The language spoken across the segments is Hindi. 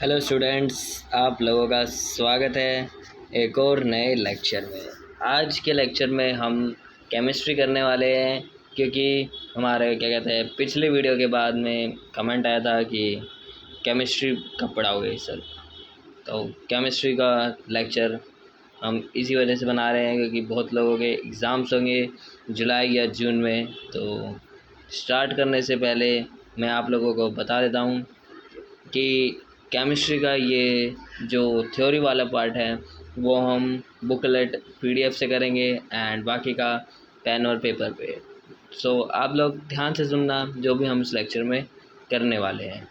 हेलो स्टूडेंट्स, आप लोगों का स्वागत है एक और नए लेक्चर में। आज के लेक्चर में हम केमिस्ट्री करने वाले हैं, क्योंकि हमारे क्या कहते हैं पिछले वीडियो के बाद में कमेंट आया था कि केमिस्ट्री कब पढ़ाओगे सर। तो केमिस्ट्री का लेक्चर हम इसी वजह से बना रहे हैं क्योंकि बहुत लोगों के एग्ज़ाम्स होंगे जुलाई या जून में। तो स्टार्ट करने से पहले मैं आप लोगों को बता देता हूँ कि केमिस्ट्री का ये जो थ्योरी वाला पार्ट है वो हम बुकलेट पीडीएफ से करेंगे एंड बाकी का पेन और पेपर पे। सो आप लोग ध्यान से सुनना जो भी हम इस लेक्चर में करने वाले हैं।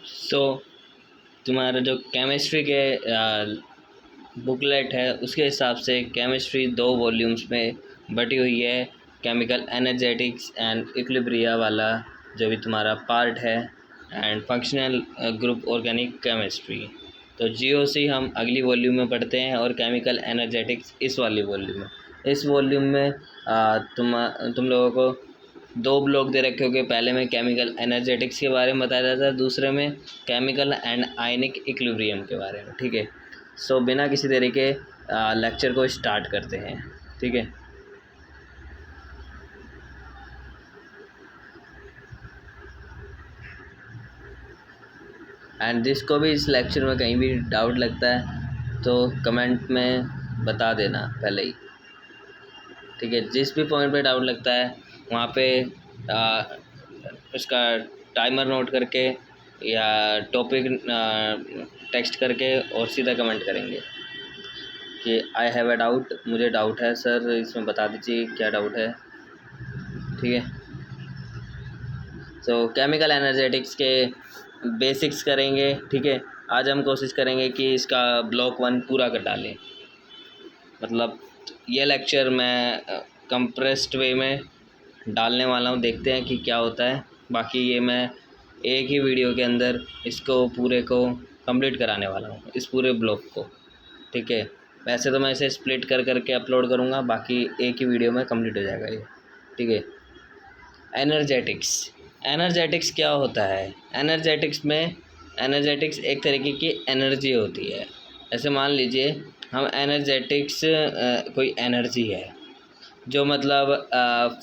सो तुम्हारा जो केमिस्ट्री के बुकलेट है उसके हिसाब से केमिस्ट्री 2 वॉल्यूम्स में बटी हुई है। केमिकल एनर्जेटिक्स एंड इक्विलिब्रिया वाला जो भी तुम्हारा पार्ट है and functional group organic chemistry. तो जीओसी हम अगली वॉल्यूम में पढ़ते हैं और केमिकल एनर्जेटिक्स इस वाली वॉल्यूम में। इस वॉल्यूम में तुम लोगों को 2 ब्लॉक दे रखे होंगे। पहले में केमिकल एनर्जेटिक्स के बारे में बताया जाता है, दूसरे में केमिकल एंड आयनिक इक्विलिब्रियम के बारे में। ठीक है, सो बिना किसी तरीके लेक्चर को स्टार्ट करते हैं। ठीक है, एंड जिसको भी इस लेक्चर में कहीं भी डाउट लगता है तो कमेंट में बता देना पहले ही। ठीक है, जिस भी पॉइंट पे डाउट लगता है वहाँ पे उसका टाइमर नोट करके या टॉपिक टेक्स्ट करके और सीधा कमेंट करेंगे कि आई हैव अ डाउट, मुझे डाउट है सर, इसमें बता दीजिए क्या डाउट है। ठीक है, तो केमिकल एनर्जेटिक्स के बेसिक्स करेंगे। ठीक है, आज हम कोशिश करेंगे कि इसका ब्लॉक 1 पूरा कर डालें। मतलब ये लेक्चर मैं कंप्रेस्ड वे में डालने वाला हूँ, देखते हैं कि क्या होता है। बाकी ये मैं एक ही वीडियो के अंदर इसको पूरे को कंप्लीट कराने वाला हूँ, इस पूरे ब्लॉक को। ठीक है, वैसे तो मैं इसे स्प्लिट कर करके अपलोड करूँगा, बाकी एक ही वीडियो में कंप्लीट हो जाएगा ये। ठीक है, एनर्जेटिक्स क्या होता है? एनर्जेटिक्स एक तरीके की एनर्जी होती है। ऐसे मान लीजिए हम एनर्जेटिक्स कोई एनर्जी है जो मतलब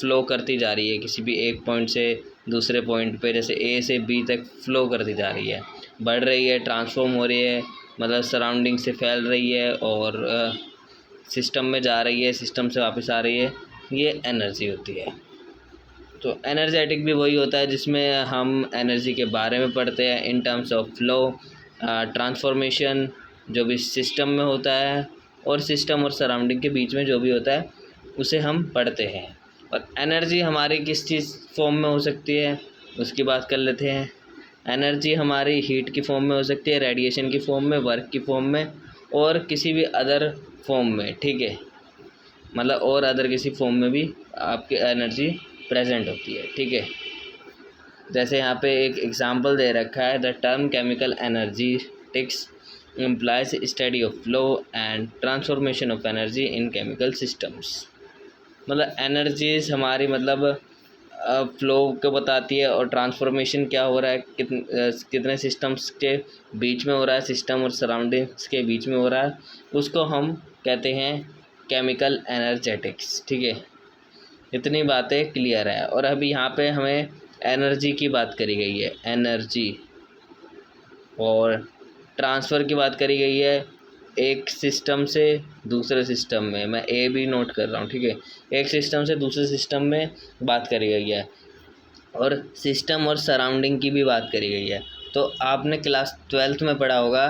फ़्लो करती जा रही है किसी भी एक पॉइंट से दूसरे पॉइंट पे, जैसे ए से बी तक फ़्लो करती जा रही है, बढ़ रही है, ट्रांसफॉर्म हो रही है, मतलब सराउंडिंग से फैल रही है और सिस्टम में जा रही है, सिस्टम से वापस आ रही है। ये एनर्जी होती है। तो एनर्जेटिक भी वही होता है जिसमें हम एनर्जी के बारे में पढ़ते हैं in terms of flow, transformation जो भी सिस्टम में होता है और सिस्टम और सराउंडिंग के बीच में जो भी होता है उसे हम पढ़ते हैं। और एनर्जी हमारी किस चीज़ फॉर्म में हो सकती है उसकी बात कर लेते हैं। एनर्जी हमारी हीट की फॉर्म में हो सकती है, रेडिएशन की फॉर्म में, वर्क की फॉर्म में और किसी भी अदर फॉर्म में। ठीक है, मतलब और अदर किसी फॉर्म में भी आपकी एनर्जी प्रेजेंट होती है। ठीक है, जैसे यहाँ पे एक एग्जांपल दे रखा है, the term chemical energetics implies study of flow and transformation of energy in chemical systems. मतलब एनर्जीज हमारी मतलब फ्लो को बताती है और ट्रांसफॉर्मेशन क्या हो रहा है, कितने सिस्टम्स के बीच में हो रहा है, सिस्टम और सराउंडिंग्स के बीच में हो रहा है, उसको हम कहते हैं केमिकल एनर्जेटिक्स। ठीक है, इतनी बातें क्लियर है। और अभी यहाँ पे हमें एनर्जी की बात करी गई है, एनर्जी और ट्रांसफ़र की बात करी गई है एक सिस्टम से दूसरे सिस्टम में। मैं ए भी नोट कर रहा हूँ। ठीक है, एक सिस्टम से दूसरे सिस्टम में बात करी गई है और सिस्टम और सराउंडिंग की भी बात करी गई है। तो आपने क्लास 12th में पढ़ा होगा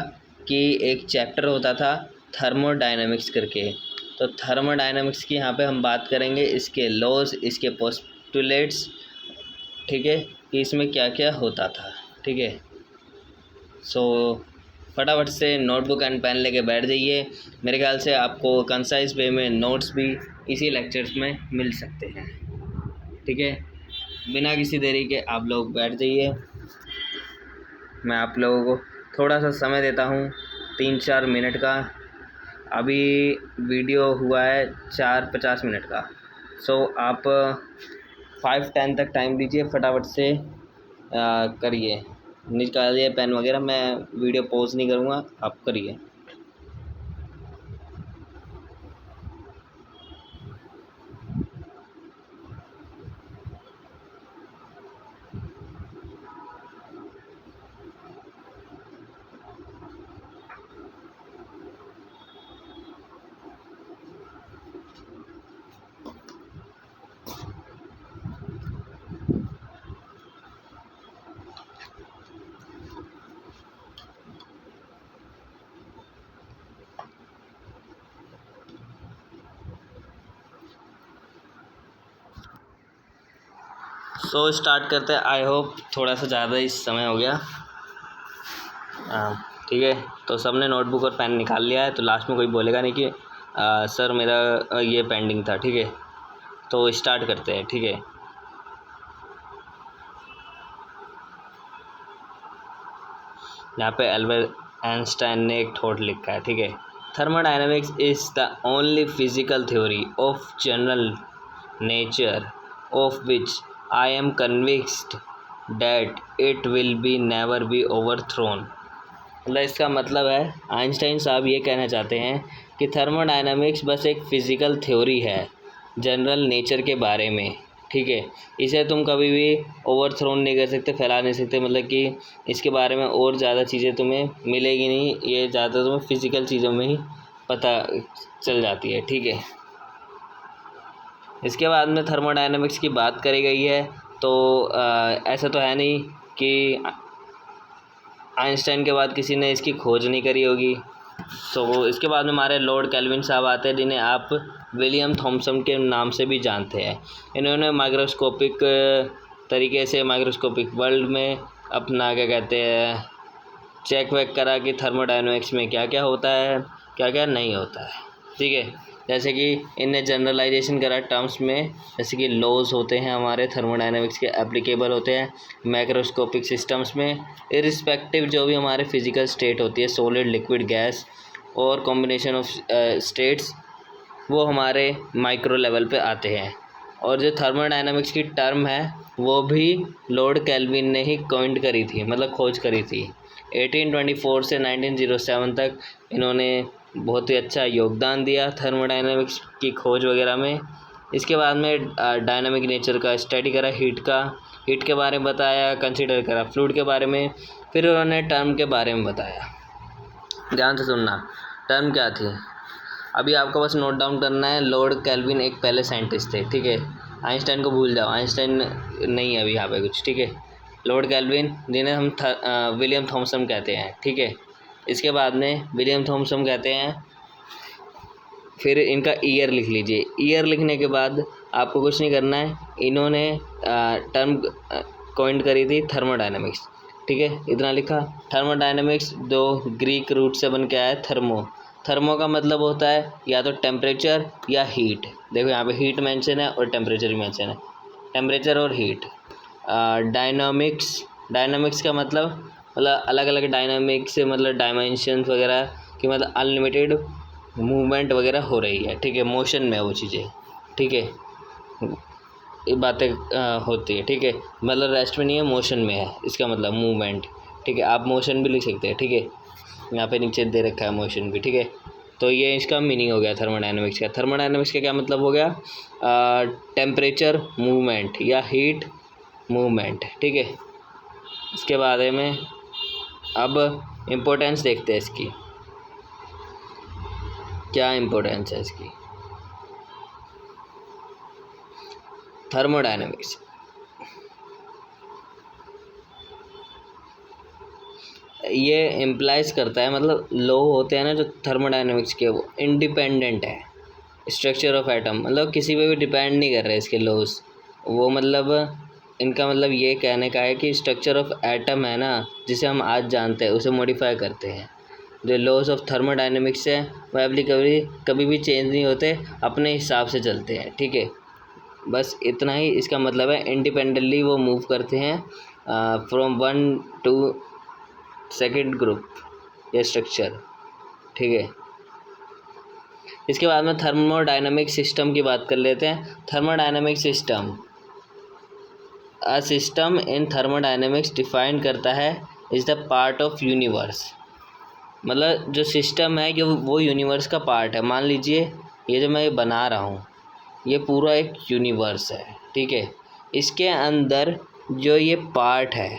कि एक चैप्टर होता था थर्मोडायनेमिक्स करके। तो थर्मोडायनेमिक्स की यहाँ पे हम बात करेंगे, इसके लॉज, इसके पोस्टुलेट्स। ठीक है, कि इसमें क्या क्या होता था। ठीक है, सो फटाफट से नोटबुक एंड पेन लेके बैठ जाइए। मेरे ख्याल से आपको कंसाइज वे में नोट्स भी इसी लेक्चर्स में मिल सकते हैं। ठीक है, बिना किसी देरी के आप लोग बैठ जाइए। मैं आप लोगों को थोड़ा सा समय देता हूँ, 3-4 मिनट का। अभी वीडियो हुआ है 4-50 मिनट का। सो आप 5-10 तक टाइम दीजिए, फटाफट से करिए। निकालिए पेन वगैरह, मैं वीडियो पॉज नहीं करूँगा, आप करिए। सो स्टार्ट करते हैं। आई होप थोड़ा सा ज़्यादा ही समय हो गया। ठीक है, तो सबने नोटबुक और पेन निकाल लिया है, तो लास्ट में कोई बोलेगा नहीं कि सर मेरा ये पेंडिंग था। ठीक है, तो स्टार्ट करते हैं। ठीक है, यहाँ पे एल्बर्ट आइंस्टाइन ने एक थॉट लिखा है। ठीक है, thermodynamics is the only physical theory of general nature of which I am convinced that it will be never be overthrown। मतलब इसका मतलब है, आइंस्टाइन साहब ये कहना चाहते हैं कि थर्मोडायनामिक्स बस एक फ़िज़िकल थ्योरी है जनरल नेचर के बारे में। ठीक है, इसे तुम कभी भी ओवरथ्रोन नहीं कर सकते, फैला नहीं सकते, मतलब कि इसके बारे में और ज़्यादा चीज़ें तुम्हें मिलेगी नहीं, ये ज़्यादा तुम्हें फ़िज़िकल चीज़ों में ही पता चल जाती है। ठीक है, इसके बाद में थर्मोडायनामिक्स की बात करी गई है, तो ऐसा तो है नहीं कि आइंस्टाइन के बाद किसी ने इसकी खोज नहीं करी होगी। तो इसके बाद में हमारे लॉर्ड केल्विन साहब आते हैं, जिन्हें आप विलियम थॉमसन के नाम से भी जानते हैं। इन्होंने माइक्रोस्कोपिक तरीके से माइक्रोस्कोपिक वर्ल्ड में अपना क्या कहते हैं चेक वेक करा कि थर्मोडायनामिक्स में क्या क्या होता है, क्या क्या नहीं होता है। ठीक है, जैसे कि इनने जनरलाइजेशन करा टर्म्स में, जैसे कि लॉज होते हैं हमारे थर्मोडायनामिक्स के एप्लीकेबल होते हैं मैक्रोस्कोपिक सिस्टम्स में, इरिस्पेक्टिव जो भी हमारे फिजिकल स्टेट होती है, सॉलिड लिक्विड गैस और कॉम्बिनेशन ऑफ स्टेट्स, वो हमारे माइक्रो लेवल पे आते हैं। और जो थर्मोडायनामिक्स की टर्म है वो भी लॉर्ड केल्विन ने ही कॉइंड करी थी, मतलब खोज करी थी। 1824 से 1907 तक इन्होंने बहुत ही अच्छा योगदान दिया थर्मोडायनामिक्स की खोज वगैरह में। इसके बाद में डायनामिक नेचर का स्टडी करा, हीट के बारे में बताया, कंसीडर करा फ्लूइड के बारे में, फिर उन्होंने टर्म के बारे में बताया। ध्यान से सुनना, टर्म क्या थी अभी आपको बस नोट डाउन करना है। लॉर्ड केल्विन एक पहले साइंटिस्ट थे। ठीक है, आइंस्टाइन को भूल जाओ, आइंस्टाइन नहीं है अभी यहाँ पे कुछ। ठीक है, लॉर्ड केल्विन जिन्हें हम विलियम थॉमसन कहते हैं। ठीक है, इसके बाद में विलियम थॉमसन कहते हैं, फिर इनका ईयर लिख लीजिए। ईयर लिखने के बाद आपको कुछ नहीं करना है, इन्होंने टर्म कॉइंड करी थी थर्मोडायनामिक्स। ठीक है, इतना लिखा। थर्मोडायनामिक्स दो ग्रीक रूट से बन के आया है, थर्मो का मतलब होता है या तो टेम्परेचर या हीट। देखो यहाँ पे हीट मेंशन है और टेम्परेचर भी मेंशन है, टेम्परेचर और हीट। डायनामिक्स का मतलब अलग अलग डायनामिक्स, मतलब डायमेंशंस वगैरह की, मतलब अनलिमिटेड मूवमेंट वगैरह हो रही है। ठीक है, मोशन में वो चीज़ें। ठीक है, ये बातें होती है। ठीक है, मतलब रेस्ट में नहीं है, मोशन में है, इसका मतलब मूवमेंट। ठीक है, आप मोशन भी लिख सकते हैं। ठीक है, यहाँ पे नीचे दे रखा है मोशन भी। ठीक है, तो ये इसका मीनिंग हो गया थर्मोडायनामिक्स का। थर्मोडायनामिक्स का क्या मतलब हो गया, टेम्परेचर मूवमेंट या हीट मूवमेंट। ठीक है, इसके बारे में अब इम्पोर्टेंस देखते हैं इसकी, क्या इम्पोर्टेंस है इसकी। थर्मोडायनामिक्स ये इम्प्लाइज करता है, मतलब लॉ होते हैं ना जो थर्मोडायनामिक्स के, वो इंडिपेंडेंट है स्ट्रक्चर ऑफ एटम, मतलब किसी पे भी डिपेंड नहीं कर रहे इसके लॉज। वो मतलब इनका मतलब ये कहने का है कि स्ट्रक्चर ऑफ एटम है ना, जिसे हम आज जानते हैं, उसे मॉडिफाई करते हैं। जो लॉज ऑफ थर्मोडायनेमिक्स है वो एप्लीकेबली कभी भी चेंज नहीं होते, अपने हिसाब से चलते हैं। ठीक है, बस इतना ही इसका मतलब है, इंडिपेंडेंटली वो मूव करते हैं from one two second group या स्ट्रक्चर। ठीक है, इसके बाद में थर्मोडायनामिक सिस्टम की बात कर लेते हैं। Thermodynamic system, a system in thermodynamics define करता है is the part of universe. मतलब जो सिस्टम है जो वो यूनिवर्स का पार्ट है। मान लीजिए ये जो मैं बना रहा हूँ ये पूरा एक यूनिवर्स है, ठीक है। इसके अंदर जो ये पार्ट है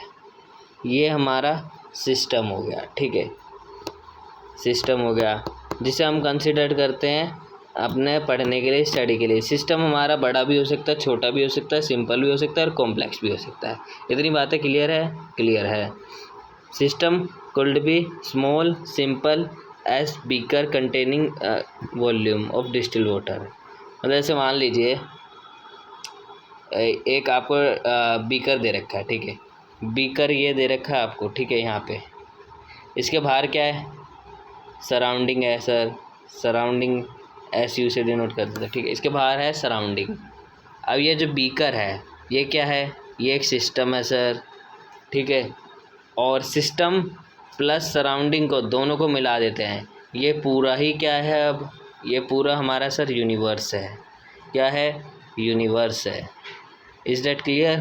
ये हमारा सिस्टम हो गया, ठीक है। सिस्टम हो गया जिसे हम कंसिडर करते हैं अपने पढ़ने के लिए, स्टडी के लिए। सिस्टम हमारा बड़ा भी हो सकता है, छोटा भी हो सकता है, सिंपल भी हो सकता है और कॉम्प्लेक्स भी हो सकता है। इतनी बातें क्लियर है? क्लियर है। System could be small simple as beaker containing volume of distilled water। मतलब ऐसे मान लीजिए एक आपको बीकर दे रखा है, ठीक है। बीकर ये दे रखा है आपको, ठीक है। यहाँ पे इसके बाहर क्या है? सराउंडिंग है सर, सराउंडिंग SU से डिनोट कर देता है, ठीक है। इसके बाहर है सराउंडिंग। अब ये जो बीकर है ये क्या है? ये एक सिस्टम है सर, ठीक है। और सिस्टम प्लस सराउंडिंग को दोनों को मिला देते हैं, ये पूरा ही क्या है? अब ये पूरा हमारा सर यूनिवर्स है। क्या है? यूनिवर्स है। Is that clear?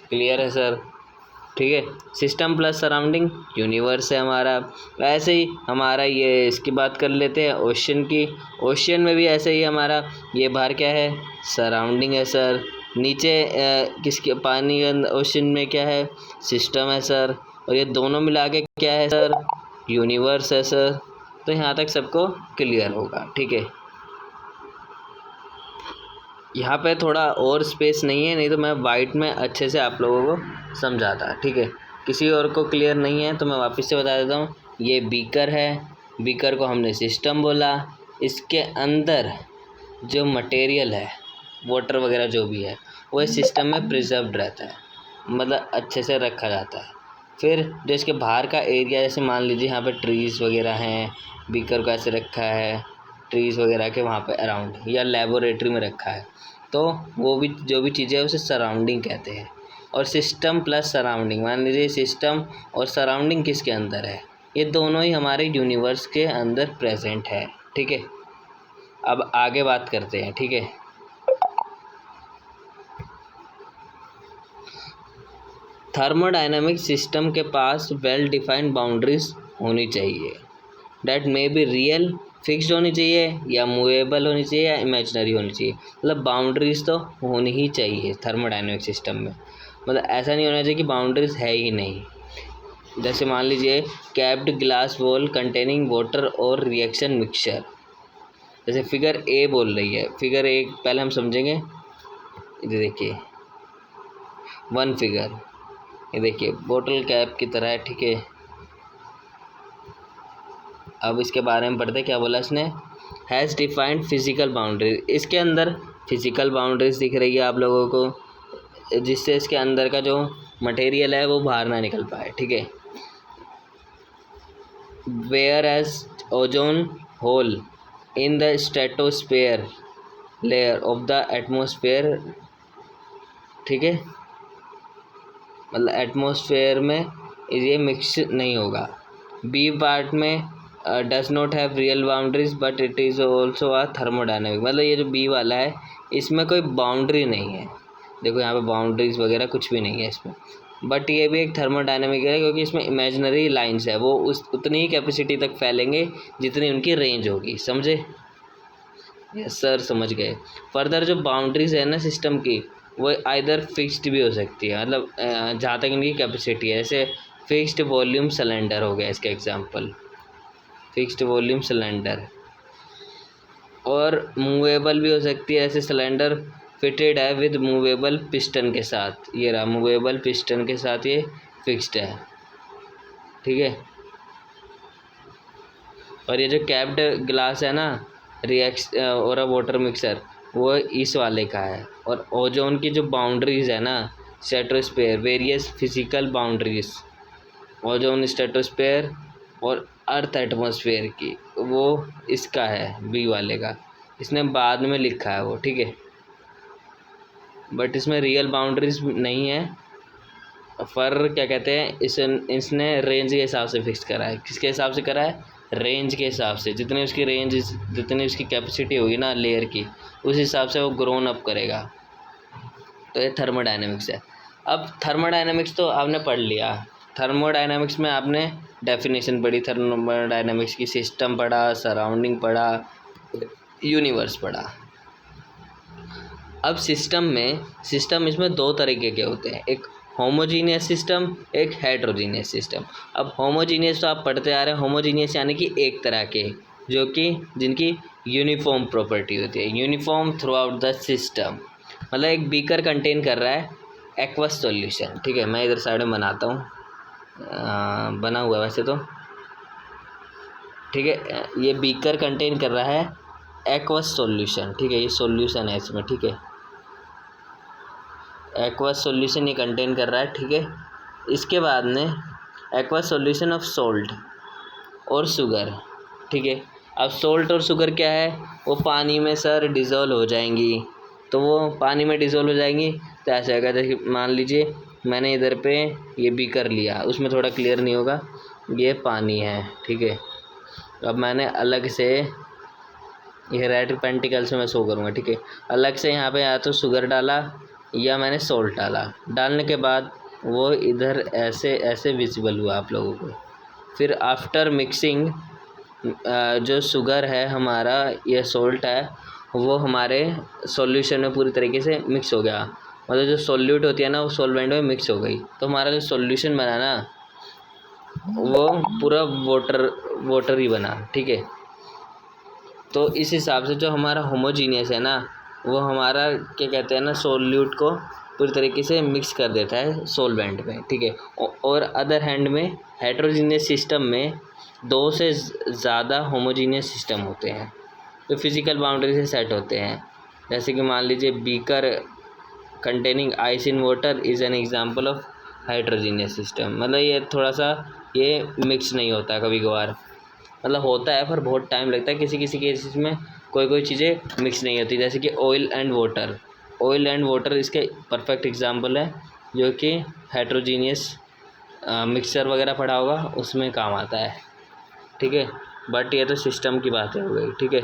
क्लियर है सर, ठीक है। सिस्टम प्लस सराउंडिंग यूनिवर्स है हमारा। ऐसे ही हमारा ये इसकी बात कर लेते हैं ओशन की। ओशन में भी ऐसे ही हमारा ये बाहर क्या है? सराउंडिंग है सर। नीचे किसके पानी ओशन में क्या है? सिस्टम है सर। और ये दोनों मिला के क्या है सर? यूनिवर्स है सर। तो यहाँ तक सबको क्लियर होगा, ठीक है। यहाँ पे थोड़ा और स्पेस नहीं है, नहीं तो मैं वाइट में अच्छे से आप लोगों को समझाता, ठीक है। किसी और को क्लियर नहीं है तो मैं वापस से बता देता हूँ। ये बीकर है, बीकर को हमने सिस्टम बोला। इसके अंदर जो मटेरियल है, वाटर वगैरह जो भी है, वो इस सिस्टम में प्रिजर्व्ड रहता है, मतलब अच्छे से रखा जाता है। फिर जो इसके बाहर का एरिया, जैसे मान लीजिए यहाँ पे ट्रीज़ वगैरह हैं, बीकर को ऐसे रखा है ट्रीज़ वगैरह के वहाँ पे अराउंड, या लेबोरेटरी में रखा है, तो वो भी जो भी चीज़ें है उसे सराउंडिंग कहते हैं। और सिस्टम प्लस सराउंडिंग, मान लीजिए सिस्टम और सराउंडिंग किसके अंदर है? ये दोनों ही हमारे यूनिवर्स के अंदर प्रेजेंट है, ठीक है। अब आगे बात करते हैं, ठीक है। थर्मोडायनामिक सिस्टम के पास वेल डिफाइंड बाउंड्रीज होनी चाहिए। That may be real, fixed होनी चाहिए, या मूवेबल होनी चाहिए, या इमेजिनरी होनी चाहिए। मतलब बाउंड्रीज तो होनी ही चाहिए थर्मोडायनामिक सिस्टम में। मतलब ऐसा नहीं होना चाहिए कि बाउंड्रीज है ही नहीं। जैसे मान लीजिए capped glass wall containing water और रिएक्शन मिक्सचर, जैसे फिगर ए बोल रही है। फिगर ए पहले हम समझेंगे। ये देखिए वन फिगर, ये देखिए बोतल कैप की तरह है, ठीक है। अब इसके बारे में पढ़ते क्या बोला इसने? Has defined physical boundaries. इसके अंदर फिजिकल बाउंड्रीज दिख रही है आप लोगों को, जिससे इसके अंदर का जो मटेरियल है वो बाहर ना निकल पाए, ठीक है। Whereas ozone hole in the stratosphere layer of the atmosphere, ठीक है। मतलब एटमॉस्फेयर में ये मिक्स नहीं होगा। बी पार्ट में does not have real boundaries but it is also a thermodynamic. मतलब ये जो बी वाला है इसमें कोई बाउंड्री नहीं है। देखो यहाँ पे बाउंड्रीज वगैरह कुछ भी नहीं है इसमें, बट ये भी एक थर्मोडायनेमिक है क्योंकि इसमें इमेजिनरी लाइंस है, वो उतनी ही कैपेसिटी तक फैलेंगे जितनी उनकी रेंज होगी। समझे? यस सर, समझ गए। फर्दर जो बाउंड्रीज है ना सिस्टम की, वो आइदर फिक्स्ड भी हो सकती है, मतलब जहाँ तक इनकी कैपेसिटी है। जैसे फिक्स्ड वॉल्यूम सिलेंडर हो गया इसका एग्जांपल, फिक्स्ड वॉल्यूम सिलेंडर। और मूवेबल भी हो सकती है, ऐसे सिलेंडर फिटेड है विद मूवेबल पिस्टन के साथ। ये रहा मूवेबल पिस्टन के साथ, ये फिक्स्ड है, ठीक है। और ये जो कैप्ड ग्लास है ना और वाटर मिक्सर, वो इस वाले का है। और ओजोन की जो बाउंड्रीज है ना, stratosphere, various physical boundaries, ozone stratosphere और अर्थ एटमॉस्फेयर की, वो इसका है बी वाले का। इसने बाद में लिखा है वो, ठीक है। बट इसमें रियल बाउंड्रीज नहीं है। फर्क क्या कहते हैं, इसने रेंज के हिसाब से फिक्स करा है। किसके हिसाब से करा है? रेंज के हिसाब से। जितनी उसकी रेंज, जितनी उसकी कैपेसिटी होगी ना लेयर की, उस हिसाब से वो ग्रोन अप करेगा। तो ये थर्मोडायनेमिक्स है। अब थर्मोडायनेमिक्स तो आपने पढ़ लिया, थर्मोडायनामिक्स में आपने डेफिनेशन पढ़ी थर्मोडायनामिक्स की, सिस्टम पढ़ा, सराउंडिंग पढ़ा, यूनिवर्स पढ़ा। अब सिस्टम इसमें दो तरीके के होते हैं, एक होमोजीनियस सिस्टम, एक हेट्रोजीनियस सिस्टम। अब होमोजीनियस तो आप पढ़ते आ रहे हैं, होमोजीनियस यानी कि एक तरह के, जो कि जिनकी यूनिफॉर्म प्रॉपर्टी होती है, uniform through out the system. मतलब एक बीकर कंटेन कर रहा है एक्वस सॉल्यूशन, ठीक है, मैं इधर साइड में बनाता हूँ, बना हुआ है वैसे तो, ठीक है। ये बीकर कंटेन कर रहा है एक्वस सॉल्यूशन, ठीक है, ये सॉल्यूशन है इसमें, ठीक है, एक्वस सॉल्यूशन ये कंटेन कर रहा है, ठीक है। इसके बाद में एक्वस सॉल्यूशन ऑफ सोल्ट और शुगर, ठीक है। अब सोल्ट और शुगर क्या है, वो पानी में सर डिज़ोल्व हो जाएंगी, तो वो पानी में डिज़ोल्व हो जाएंगी तो ऐसा आएगा, जैसे मान लीजिए मैंने इधर पे ये बीकर लिया, उसमें थोड़ा क्लियर नहीं होगा, ये पानी है, ठीक है। अब मैंने अलग से ये रेड पेंटिकल से मैं शो करूँगा, ठीक है, अलग से यहाँ पे या तो शुगर डाला या मैंने सोल्ट डाला, डालने के बाद वो इधर ऐसे ऐसे विजिबल हुआ आप लोगों को। फिर आफ्टर मिक्सिंग जो शुगर है हमारा, ये सोल्ट है, वो हमारे सॉल्यूशन में पूरी तरीके से मिक्स हो गया, मतलब जो सॉल्यूट होती है ना वो सॉल्वेंट में मिक्स हो गई, तो हमारा जो सॉल्यूशन बना ना वो पूरा वाटर ही बना, ठीक है। तो इस हिसाब से जो हमारा होमोजीनियस है ना, वो हमारा क्या कहते हैं ना, सोल्यूट को पूरी तरीके से मिक्स कर देता है सोलवेंट में, ठीक है। और अदर हैंड में हेट्रोजीनियस सिस्टम में दो से ज़्यादा होमोजीनियस सिस्टम होते हैं जो फिज़िकल बाउंड्री से सेट होते हैं। जैसे कि मान लीजिए beaker containing ice in water is an example of heterogeneous system. मतलब ये थोड़ा सा ये मिक्स नहीं होता, कभी कभार मतलब होता है पर बहुत टाइम लगता है, किसी किसी केसेस में कोई चीज़ें मिक्स नहीं होती, जैसे कि ऑयल एंड वाटर इसके परफेक्ट एग्जांपल है, जो कि हेट्रोजीनियस मिक्सचर वगैरह पढ़ा होगा उसमें काम आता है, ठीक है। बट ये तो सिस्टम की बातें हो गई, ठीक है।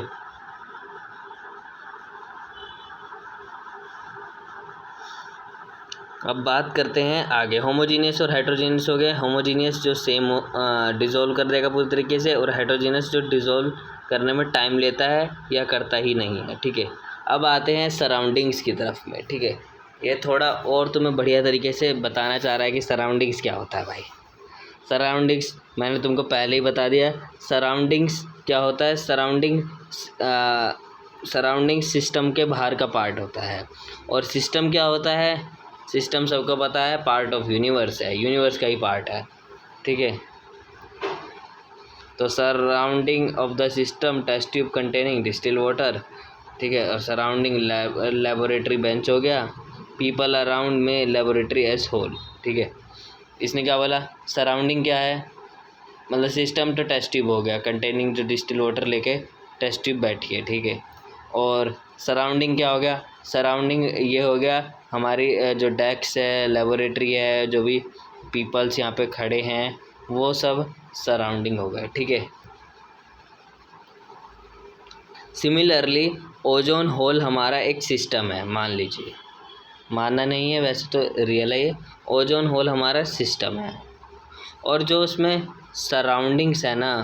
अब बात करते हैं आगे, होमोजीनियस और हेट्रोजीनियस हो गए। होमोजीनियस जो सेम डिज़ोल्व कर देगा पूरी तरीके से, और हेट्रोजीनियस जो डिज़ोल्व करने में टाइम लेता है या करता ही नहीं है, ठीक है। अब आते हैं सराउंडिंग्स की तरफ में, ठीक है। ये थोड़ा और तुम्हें बढ़िया तरीके से बताना चाह रहा है कि सराउंडिंग्स क्या होता है भाई। सराउंडिंग्स मैंने तुमको पहले ही बता दिया, सराउंडिंग्स क्या होता है। सराउंडिंग सिस्टम के बाहर का पार्ट होता है, और सिस्टम क्या होता है, सिस्टम सबको पता है पार्ट ऑफ यूनिवर्स है, यूनिवर्स का ही पार्ट है, ठीक है। तो surrounding of the system test tube containing distil water, ठीक है। और सराउंडिंग लेबोरेटरी बेंच हो गया, पीपल अराउंड में लेबोरेटरी एज होल, ठीक है। इसने क्या बोला, सराउंडिंग क्या है, मतलब सिस्टम तो टेस्ट ट्यूब हो गया कंटेनिंग जो डिस्टिल वाटर लेके टेस्ट ट्यूब बैठी है, ठीक है। और सराउंडिंग क्या हो गया, सराउंडिंग ये हो गया हमारी जो डेस्क है, लेबोरेटरी है, जो भी पीपल्स यहाँ पे खड़े हैं, वो सब सराउंडिंग हो गए, ठीक है। सिमिलरली ओजोन होल हमारा एक सिस्टम है, मान लीजिए, मानना नहीं है वैसे तो रियल है ये, ओजोन होल हमारा सिस्टम है, और जो उसमें सराउंडिंग्स है ना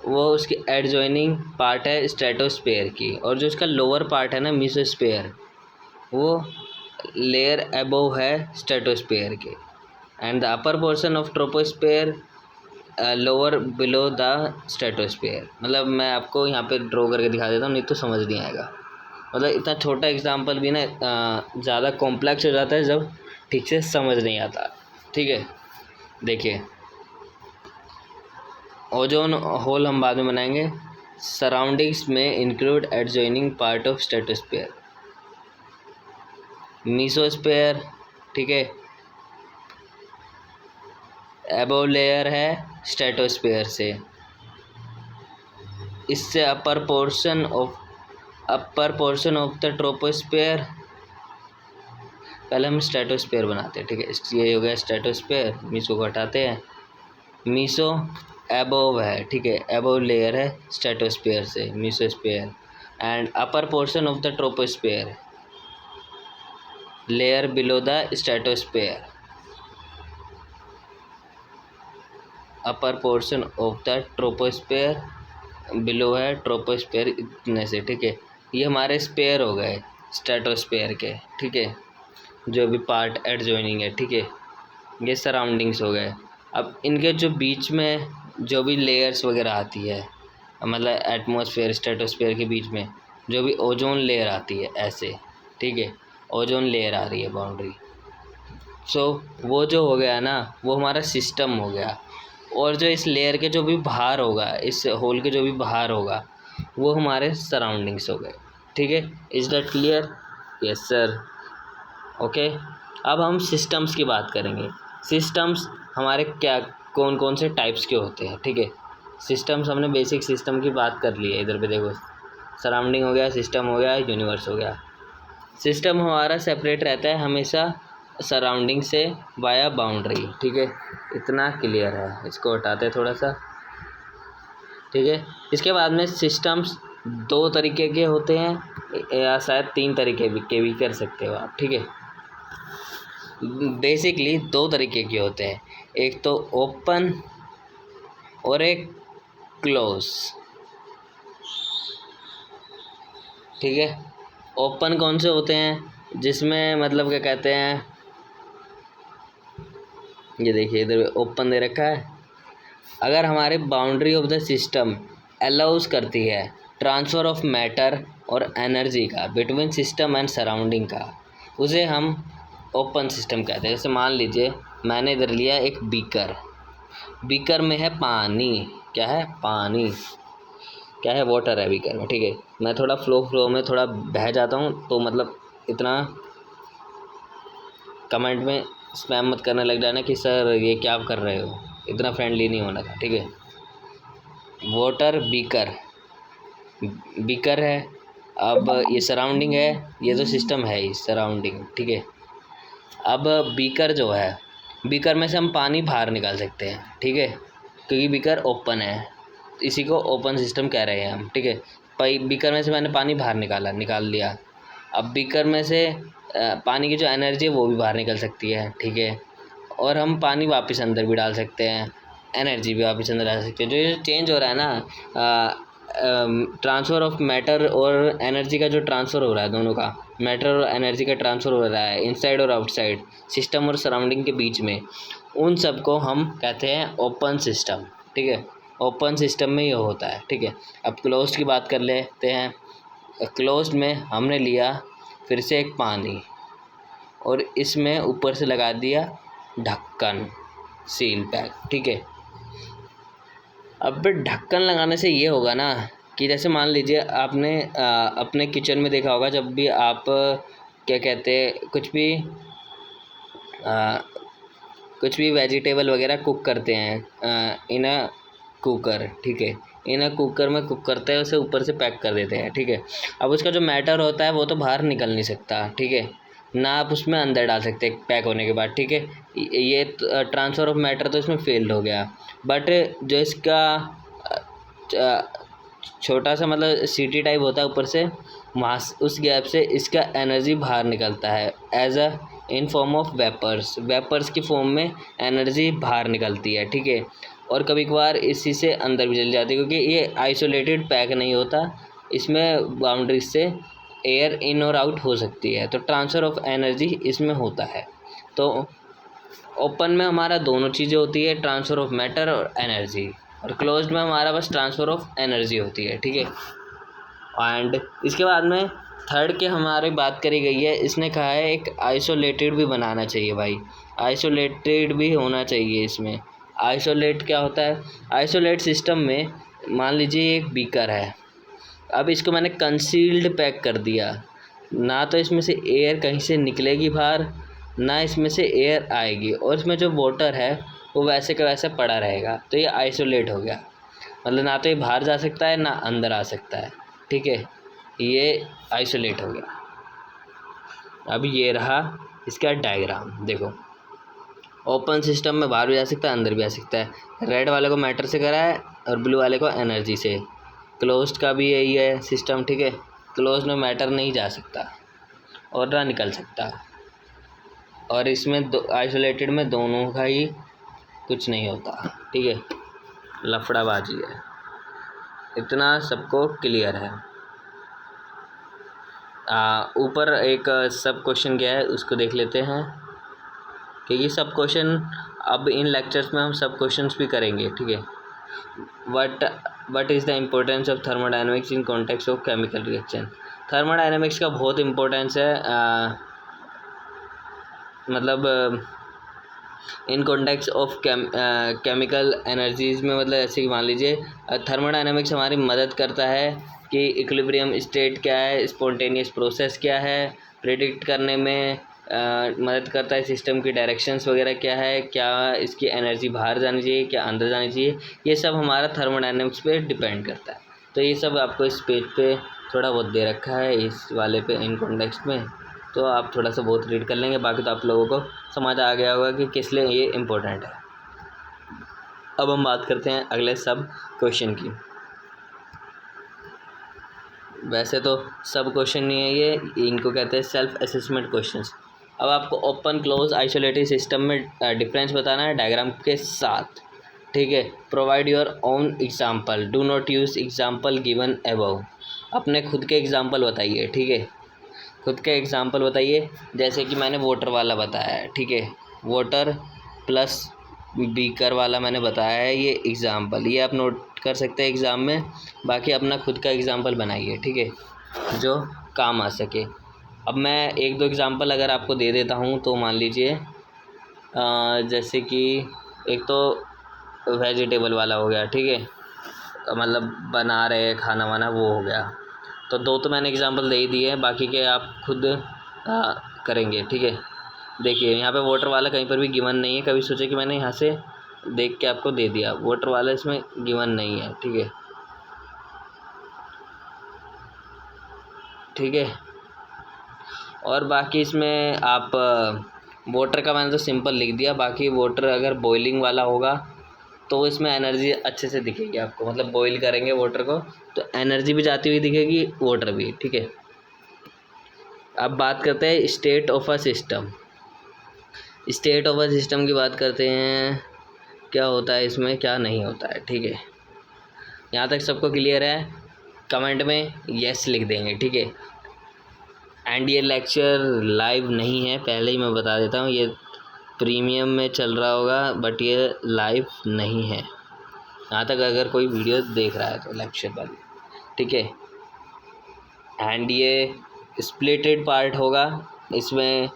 वो उसकी एडजॉइनिंग पार्ट है स्ट्रेटोस्फेयर की, और जो उसका लोअर पार्ट है ना मीसोस्फेयर, वो लेयर अबव है स्ट्रेटोस्फेयर के, and the upper portion of troposphere lower below the stratosphere. मतलब मैं आपको यहाँ पे ड्रॉ करके दिखा देता हूँ, नहीं तो समझ नहीं आएगा। मतलब इतना छोटा एग्जांपल भी ना ज़्यादा कॉम्प्लेक्स हो जाता है जब ठीक से समझ नहीं आता, ठीक है। देखिए ओजोन होल हम बाद में बनाएंगे, सराउंडिंग्स में include adjoining part of stratosphere, mesosphere, ठीक है, एबोव लेयर है स्ट्रेटोस्फेयर से, इससे upper portion of the troposphere, पहले हम स्ट्रेटोस्फेयर बनाते हैं, ठीक है। ये हो गया स्ट्रेटोस्फेयर, मीसो को हटाते हैं, मीसो एबोव है, ठीक है, एबोव लेयर है स्ट्रेटोस्फेयर से, mesosphere, and upper portion of the troposphere, layer below the stratosphere. Upper portion of the troposphere, below है ट्रोपोस्फेयर इतने से, ठीक है। ये हमारे स्पेयर हो गए स्ट्रेटोस्फेयर के, ठीक है, जो भी पार्ट एडजॉइनिंग है, ठीक है। ये सराउंडिंग्स हो गए। अब इनके जो बीच में जो भी लेयर्स वगैरह आती है, मतलब एटमॉस्फेयर स्ट्रेटोस्फेयर के बीच में जो भी ओजोन लेयर आती है ऐसे, ठीक है, ओजोन लेयर आ रही है बाउंड्री। सो वो जो हो गया ना, वो हमारा सिस्टम हो गया। और जो इस लेयर के जो भी बाहर होगा, इस होल के जो भी बाहर होगा, वो हमारे सराउंडिंग्स हो गए, ठीक है। Is that clear? Yes sir. Okay, अब हम सिस्टम्स की बात करेंगे। सिस्टम्स हमारे क्या कौन कौन से टाइप्स के होते हैं, ठीक है। सिस्टम्स हमने बेसिक सिस्टम की बात कर ली है। इधर पे देखो, सराउंडिंग हो गया, सिस्टम हो गया, यूनिवर्स हो गया। सिस्टम हमारा सेपरेट रहता है हमेशा सराउंडिंग से वाया बाउंड्री, ठीक है। इतना क्लियर है, इसको हटाते हैं थोड़ा सा, ठीक है। इसके बाद में सिस्टम्स दो तरीके के होते हैं या शायद तीन तरीके के भी कर सकते हो आप, ठीक है। बेसिकली दो तरीके के होते हैं, एक तो ओपन और एक क्लोज, ठीक है। ओपन कौन से होते हैं? जिसमें मतलब क्या कहते हैं, ये देखिए इधर ओपन दे रखा है। अगर हमारे boundary of the system allows करती है ट्रांसफ़र ऑफ मैटर और एनर्जी का बिटवीन सिस्टम एंड सराउंडिंग का, उसे हम ओपन सिस्टम कहते हैं। जैसे मान लीजिए मैंने इधर लिया एक बीकर, बीकर में है पानी, क्या है? पानी, क्या है? वाटर है बीकर में, ठीक है। मैं थोड़ा फ्लो में थोड़ा बह जाता हूँ, तो मतलब इतना कमेंट में स्पैम मत करने लग जाना कि सर ये क्या आप कर रहे हो, इतना फ्रेंडली नहीं होना था, ठीक है। वाटर बीकर, बीकर है। अब ये सराउंडिंग है, ये तो सिस्टम है ही सराउंडिंग, ठीक है। अब बीकर जो है, बीकर में से हम पानी बाहर निकाल सकते हैं, ठीक है, क्योंकि बीकर ओपन है, इसी को ओपन सिस्टम कह रहे हैं हम, ठीक है। बीकर में से मैंने पानी बाहर निकाल लिया। अब बीकर में से पानी की जो एनर्जी है वो भी बाहर निकल सकती है, ठीक है। और हम पानी वापस अंदर भी डाल सकते हैं, एनर्जी भी वापस अंदर डाल सकते हैं। जो ये चेंज हो रहा है ना, ट्रांसफ़र ऑफ मैटर और एनर्जी का जो ट्रांसफ़र हो रहा है, दोनों का मैटर और एनर्जी का ट्रांसफ़र हो रहा है इनसाइड और आउटसाइड, सिस्टम और सराउंडिंग के बीच में, उन सब को हम कहते हैं ओपन सिस्टम, ठीक है। ओपन सिस्टम में ये होता है, ठीक है। अब क्लोज्ड की बात कर लेते हैं। क्लोज्ड में हमने लिया फिर से एक पानी और इसमें ऊपर से लगा दिया ढक्कन, सील पैक, ठीक है। अब ढक्कन लगाने से ये होगा ना कि जैसे मान लीजिए आपने अपने किचन में देखा होगा, जब भी आप क्या कहते हैं कुछ भी वेजिटेबल वगैरह कुक करते हैं इन अ कुकर, ठीक है, इन अ कुकर में कुक करते हैं, उसे ऊपर से पैक कर देते हैं, ठीक है। अब उसका जो मैटर होता है वो तो बाहर निकल नहीं सकता, ठीक है, ना आप उसमें अंदर डाल सकते पैक होने के बाद, ठीक है। ये ट्रांसफ़र ऑफ मैटर तो इसमें फेल्ड हो गया। बट जो इसका छोटा सा मतलब सीटी टाइप होता है ऊपर से, वहाँ उस गैप से इसका एनर्जी बाहर निकलता है as a in form of vapours की फॉर्म में एनर्जी बाहर निकलती है, ठीक है। और कभी कभार इसी से अंदर भी चली जाती है, क्योंकि ये आइसोलेटेड पैक नहीं होता, इसमें बाउंड्रीज से एयर इन और आउट हो सकती है, तो ट्रांसफ़र ऑफ एनर्जी इसमें होता है। तो ओपन में हमारा दोनों चीज़ें होती है, ट्रांसफ़र ऑफ मैटर और एनर्जी, और क्लोज्ड में हमारा बस ट्रांसफ़र ऑफ एनर्जी होती है, ठीक है। एंड इसके बाद में थर्ड के हमारी बात करी गई है, इसने कहा है एक आइसोलेटेड भी बनाना चाहिए भाई, आइसोलेटेड भी होना चाहिए इसमें। आइसोलेट क्या होता है? आइसोलेट सिस्टम में मान लीजिए एक बीकर है, अब इसको मैंने कंसील्ड पैक कर दिया, ना तो इसमें से एयर कहीं से निकलेगी बाहर, ना इसमें से एयर आएगी, और इसमें जो वाटर है वो वैसे का वैसे पड़ा रहेगा, तो ये आइसोलेट हो गया। मतलब ना तो ये बाहर जा सकता है ना अंदर आ सकता है, ठीक है, ये आइसोलेट हो गया। अब ये रहा इसका डायग्राम, देखो ओपन सिस्टम में बाहर भी जा सकता है अंदर भी आ सकता है। रेड वाले को मैटर से करा है और ब्लू वाले को एनर्जी से। क्लोज्ड का भी यही है सिस्टम, ठीक है। क्लोज्ड में मैटर नहीं जा सकता और ना निकल सकता, और इसमें आइसोलेटेड में दोनों का ही कुछ नहीं होता, ठीक है, लफड़ाबाजी है। इतना सबको क्लियर है। ऊपर एक सब क्वेश्चन क्या है उसको देख लेते हैं, क्योंकि सब क्वेश्चन अब इन लेक्चर्स में हम सब क्वेश्चंस भी करेंगे, ठीक है। What is the importance of thermodynamics in context of chemical reaction. Thermodynamics का बहुत इम्पोर्टेंस है, मतलब in context of chemical energies में, मतलब ऐसे कि मान लीजिए थर्मोडायनेमिक्स हमारी मदद करता है कि इक्विलिब्रियम स्टेट क्या है, स्पॉन्टेनियस प्रोसेस क्या है, प्रेडिक्ट करने में मदद करता है, सिस्टम की डायरेक्शंस वगैरह क्या है, क्या इसकी एनर्जी बाहर जानी चाहिए, क्या अंदर जानी चाहिए, ये सब हमारा थर्मोडायनेमिक्स पे डिपेंड करता है। तो ये सब आपको इस पेज पे थोड़ा बहुत दे रखा है, इस वाले पे इन कॉन्टेक्स्ट में, तो आप थोड़ा सा बहुत रीड कर लेंगे, बाकी तो आप लोगों को समझ आ गया होगा कि किस लिए ये इम्पोर्टेंट है। अब हम बात करते हैं अगले सब क्वेश्चन की। वैसे तो सब क्वेश्चन नहीं है ये, इनको कहते हैं सेल्फ असेसमेंट क्वेश्चंस। अब आपको ओपन क्लोज आइसोलेटेड सिस्टम में डिफरेंस बताना है डायग्राम के साथ, ठीक है। Provide your own example, do not use example given above. अपने खुद के एग्जाम्पल बताइए, ठीक है, खुद के एग्जाम्पल बताइए। जैसे कि मैंने वाटर वाला बताया है, ठीक है, वाटर प्लस बीकर वाला मैंने बताया है, ये एग्ज़ाम्पल, ये आप नोट कर सकते हैं एग्ज़ाम में। बाकी अपना खुद का एग्ज़ाम्पल बनाइए, ठीक है, जो काम आ सके। अब मैं एक दो एग्ज़ाम्पल अगर आपको दे देता हूँ, तो मान लीजिए जैसे कि एक तो वेजिटेबल वाला हो गया, ठीक है, मतलब बना रहे खाना वाना वो हो गया। तो दो तो मैंने एग्ज़ाम्पल दे ही दिए हैं, बाकी के आप खुद करेंगे, ठीक है। देखिए यहाँ पे वाटर वाला कहीं पर भी गिवन नहीं है, कभी सोचे कि मैंने यहाँ से देख के आपको दे दिया, वाटर वाला इसमें गिवन नहीं है, ठीक है, ठीक है। और बाकी इसमें आप वाटर का मैंने तो सिंपल लिख दिया, बाकी वाटर अगर बॉइलिंग वाला होगा तो इसमें एनर्जी अच्छे से दिखेगी आपको, मतलब बॉईल करेंगे वाटर को तो एनर्जी भी जाती हुई दिखेगी, वाटर भी, ठीक है। अब बात करते हैं state of a system. State of a system की बात करते हैं, क्या होता है इसमें, क्या नहीं होता है, ठीक है। यहाँ तक सबको क्लियर है? कमेंट में यस लिख देंगे, ठीक है। एंड ये लेक्चर लाइव नहीं है, पहले ही मैं बता देता हूँ, ये प्रीमियम में चल रहा होगा, बट ये लाइव नहीं है। यहाँ तक अगर कोई वीडियो देख रहा है तो लेक्चर वाली, ठीक है। एंड ये स्प्लिटेड पार्ट होगा, इसमें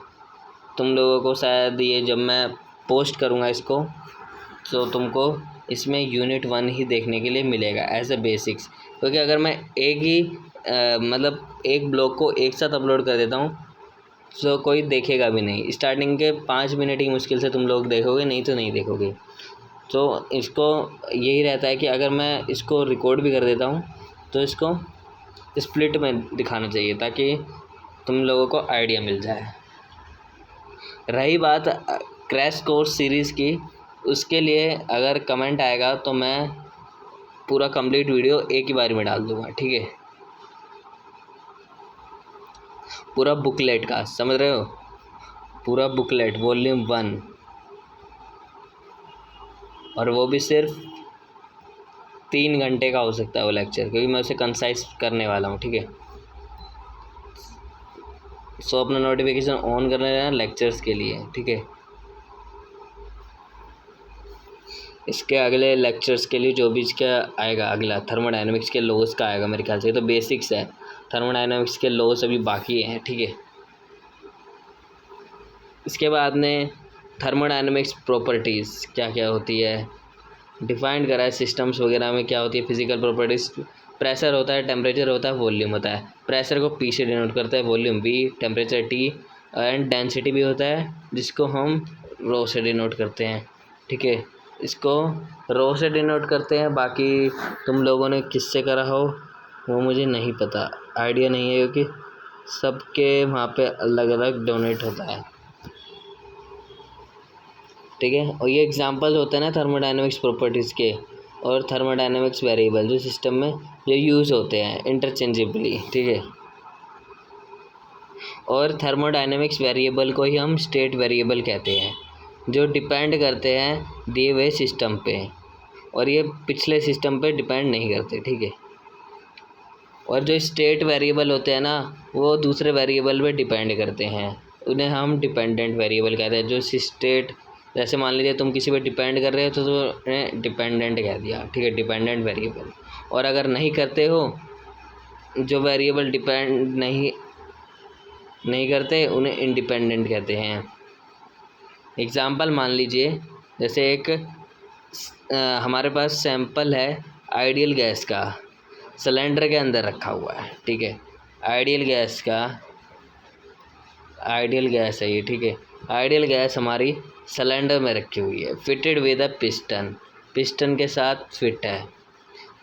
तुम लोगों को शायद ये जब मैं पोस्ट करूँगा इसको, तो तुमको इसमें यूनिट 1 ही देखने के लिए मिलेगा एज अ बेसिक्स, क्योंकि अगर मैं एक ही मतलब एक ब्लॉग को एक साथ अपलोड कर देता हूँ तो कोई देखेगा भी नहीं। स्टार्टिंग के 5 मिनट ही मुश्किल से तुम लोग देखोगे, नहीं तो नहीं देखोगे। तो इसको यही रहता है कि अगर मैं इसको रिकॉर्ड भी कर देता हूँ तो इसको स्प्लिट में दिखाना चाहिए, ताकि तुम लोगों को आइडिया मिल जाए। रही बात क्रैश कोर्स सीरीज़ की, उसके लिए अगर कमेंट आएगा तो मैं पूरा कंप्लीट वीडियो एक ही बार में डाल दूँगा, ठीक है, पूरा बुकलेट का, समझ रहे हो, पूरा बुकलेट वॉल्यूम 1, और वो भी सिर्फ 3 घंटे का हो सकता है वो लेक्चर, क्योंकि मैं उसे कंसाइज करने वाला हूँ, ठीक है। सो अपना नोटिफिकेशन ऑन कर लेना लेक्चर्स के लिए, ठीक है। इसके अगले लेक्चर्स के लिए जो भी इसका आएगा अगला थर्मोडायनेमिक्स के लॉज का आएगा मेरे ख्याल से, तो बेसिक्स है, थर्मोडायनेमिक्स के लॉज अभी बाकी हैं, ठीक है। इसके बाद में थर्मोडायनेमिक्स प्रॉपर्टीज़ क्या क्या होती है डिफाइंड करा है, सिस्टम्स वगैरह में क्या होती है फिजिकल प्रॉपर्टीज़। प्रेशर होता है, टेम्परेचर होता है, वॉल्यूम होता है। प्रेशर को पी से डिनोट करता है, volume we, temperature T, and density भी होता है जिसको हम रो से डिनोट करते हैं, ठीक है। इसको रो से डिनोट करते हैं, बाकी तुम लोगों ने किससे करा हो वो मुझे नहीं पता, आइडिया नहीं है, क्योंकि सबके वहाँ पे अलग अलग डोनेट होता है, ठीक है। और ये एग्जांपल होते हैं ना थर्मोडायनेमिक्स प्रॉपर्टीज़ के, और थर्मोडायनेमिक्स वेरिएबल जो सिस्टम में जो यूज़ होते हैं इंटरचेंजेबली, ठीक है। और थर्मोडायनेमिक्स वेरिएबल को ही हम स्टेट वेरिएबल कहते हैं। जो डिपेंड करते हैं दिए हुए सिस्टम पे, और ये पिछले सिस्टम पे डिपेंड नहीं करते, ठीक है। और जो स्टेट वेरिएबल होते हैं ना, वो दूसरे वेरिएबल पे डिपेंड करते हैं, उन्हें हम डिपेंडेंट वेरिएबल कहते हैं। जो स्टेट, जैसे मान लीजिए तुम किसी पे डिपेंड कर रहे हो तो उन्हें डिपेंडेंट कह दिया, ठीक है, डिपेंडेंट वेरिएबल। और अगर नहीं करते हो, जो वेरिएबल डिपेंड नहीं करते, उन्हें इंडिपेंडेंट कहते हैं। एग्ज़ाम्पल मान लीजिए, जैसे एक हमारे पास सैंपल है आइडियल गैस का, सिलेंडर के अंदर रखा हुआ है, ठीक है। आइडियल गैस है ये, ठीक है। आइडियल गैस हमारी सिलेंडर में रखी हुई है, फिटेड विद अ पिस्टन के साथ फिट है,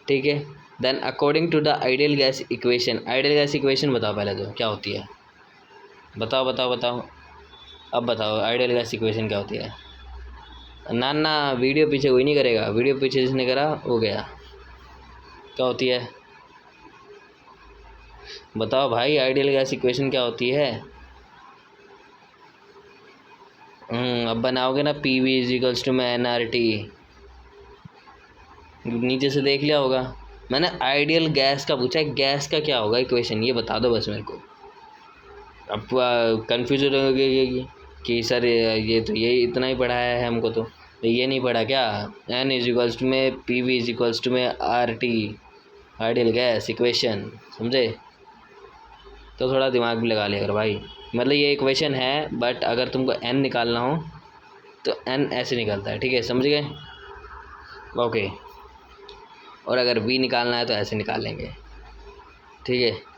ठीक है। Then according to the ideal gas equation बताओ पहले तो क्या होती है, बताओ। अब बताओ आइडियल गैस इक्वेशन क्या होती है। ना वीडियो पीछे कोई नहीं करेगा, वीडियो पीछे जिसने करा हो गया। क्या होती है बताओ भाई, आइडियल गैस इक्वेशन क्या होती है। अब बनाओगे ना, PV=NRT, नीचे से देख लिया होगा। मैंने आइडियल गैस का पूछा है, गैस का क्या होगा इक्वेशन, ये बता दो बस मेरे को। अब कन्फ्यूज हो गए कि सर ये तो ये इतना ही पढ़ाया है हमको, तो ये नहीं पढ़ा क्या। N PV=RT, ideal gas equation, समझे। तो थोड़ा दिमाग भी लगा लिया कर भाई। मतलब ये इक्वेशन है, बट अगर तुमको n निकालना हो तो n ऐसे निकलता है, ठीक है, समझ गए, ओके। और अगर v निकालना है तो ऐसे निकालेंगे, ठीक है।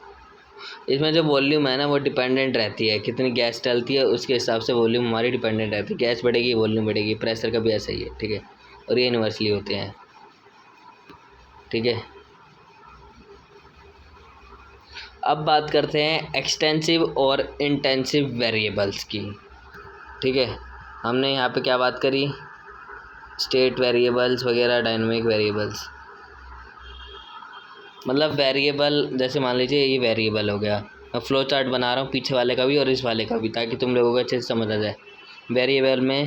इसमें जो वॉल्यूम है ना, वो डिपेंडेंट रहती है, कितनी गैस डलती है उसके हिसाब से वॉल्यूम हमारी डिपेंडेंट रहती है। गैस बढ़ेगी वॉल्यूम बढ़ेगी, प्रेशर का भी ऐसा ही है, ठीक है। और ये यूनिवर्सली होते हैं, ठीक है। अब बात करते हैं एक्सटेंसिव और इंटेंसिव वेरिएबल्स की, ठीक है। हमने यहाँ पे क्या बात करी, स्टेट वेरिएबल्स वगैरह, डायनामिक वेरिएबल्स। मतलब वेरिएबल, जैसे मान लीजिए ये वेरिएबल हो गया, मैं फ्लो चार्ट बना रहा हूँ पीछे वाले का भी और इस वाले का भी, ताकि तुम लोगों को अच्छे से समझ आ जाए। वेरिएबल में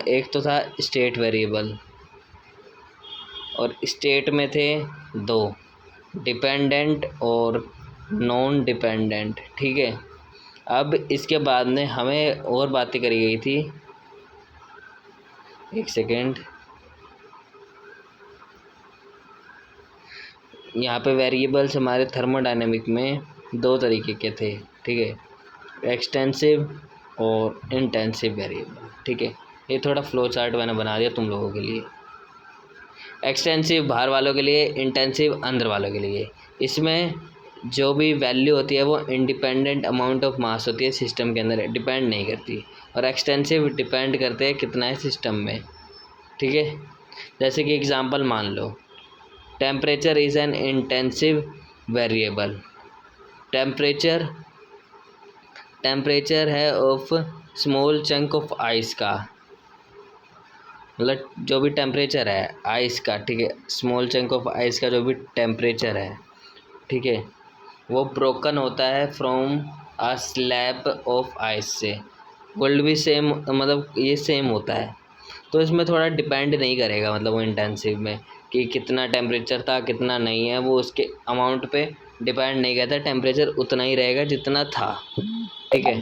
एक तो था स्टेट वेरिएबल, और स्टेट में थे दो, डिपेंडेंट और नॉन डिपेंडेंट, ठीक है। अब इसके बाद में हमें और बातें करी गई थी, एक सेकेंड, यहाँ पे वेरिएबल्स हमारे थर्मोडायनेमिक में दो तरीके के थे, ठीक है, एक्सटेंसिव और इंटेंसिव वेरिएबल, ठीक है। ये थोड़ा फ्लो चार्ट मैंने बना दिया तुम लोगों के लिए। एक्सटेंसिव बाहर वालों के लिए, इंटेंसिव अंदर वालों के लिए। इसमें जो भी वैल्यू होती है वो इंडिपेंडेंट अमाउंट ऑफ मास होती है, सिस्टम के अंदर डिपेंड नहीं करती। और एक्सटेंसिव डिपेंड करते हैं कितना है सिस्टम में, ठीक है। जैसे कि एग्जांपल मान लो, temperature is an intensive variable. Temperature है of small chunk of ice का, मतलब जो भी टेम्परेचर है आइस का, ठीक है, स्मॉल चंक ऑफ आइस का जो भी टेम्परेचर है, ठीक है, वो ब्रोकन होता है from a slab of ice से। वर्ल्ड भी सेम, मतलब ये सेम होता है। तो इसमें थोड़ा डिपेंड नहीं करेगा, मतलब वो इंटेंसिव में कि कितना टेम्परेचर था कितना नहीं है, वो उसके अमाउंट पे डिपेंड नहीं करता, टेम्परेचर उतना ही रहेगा जितना था, ठीक है।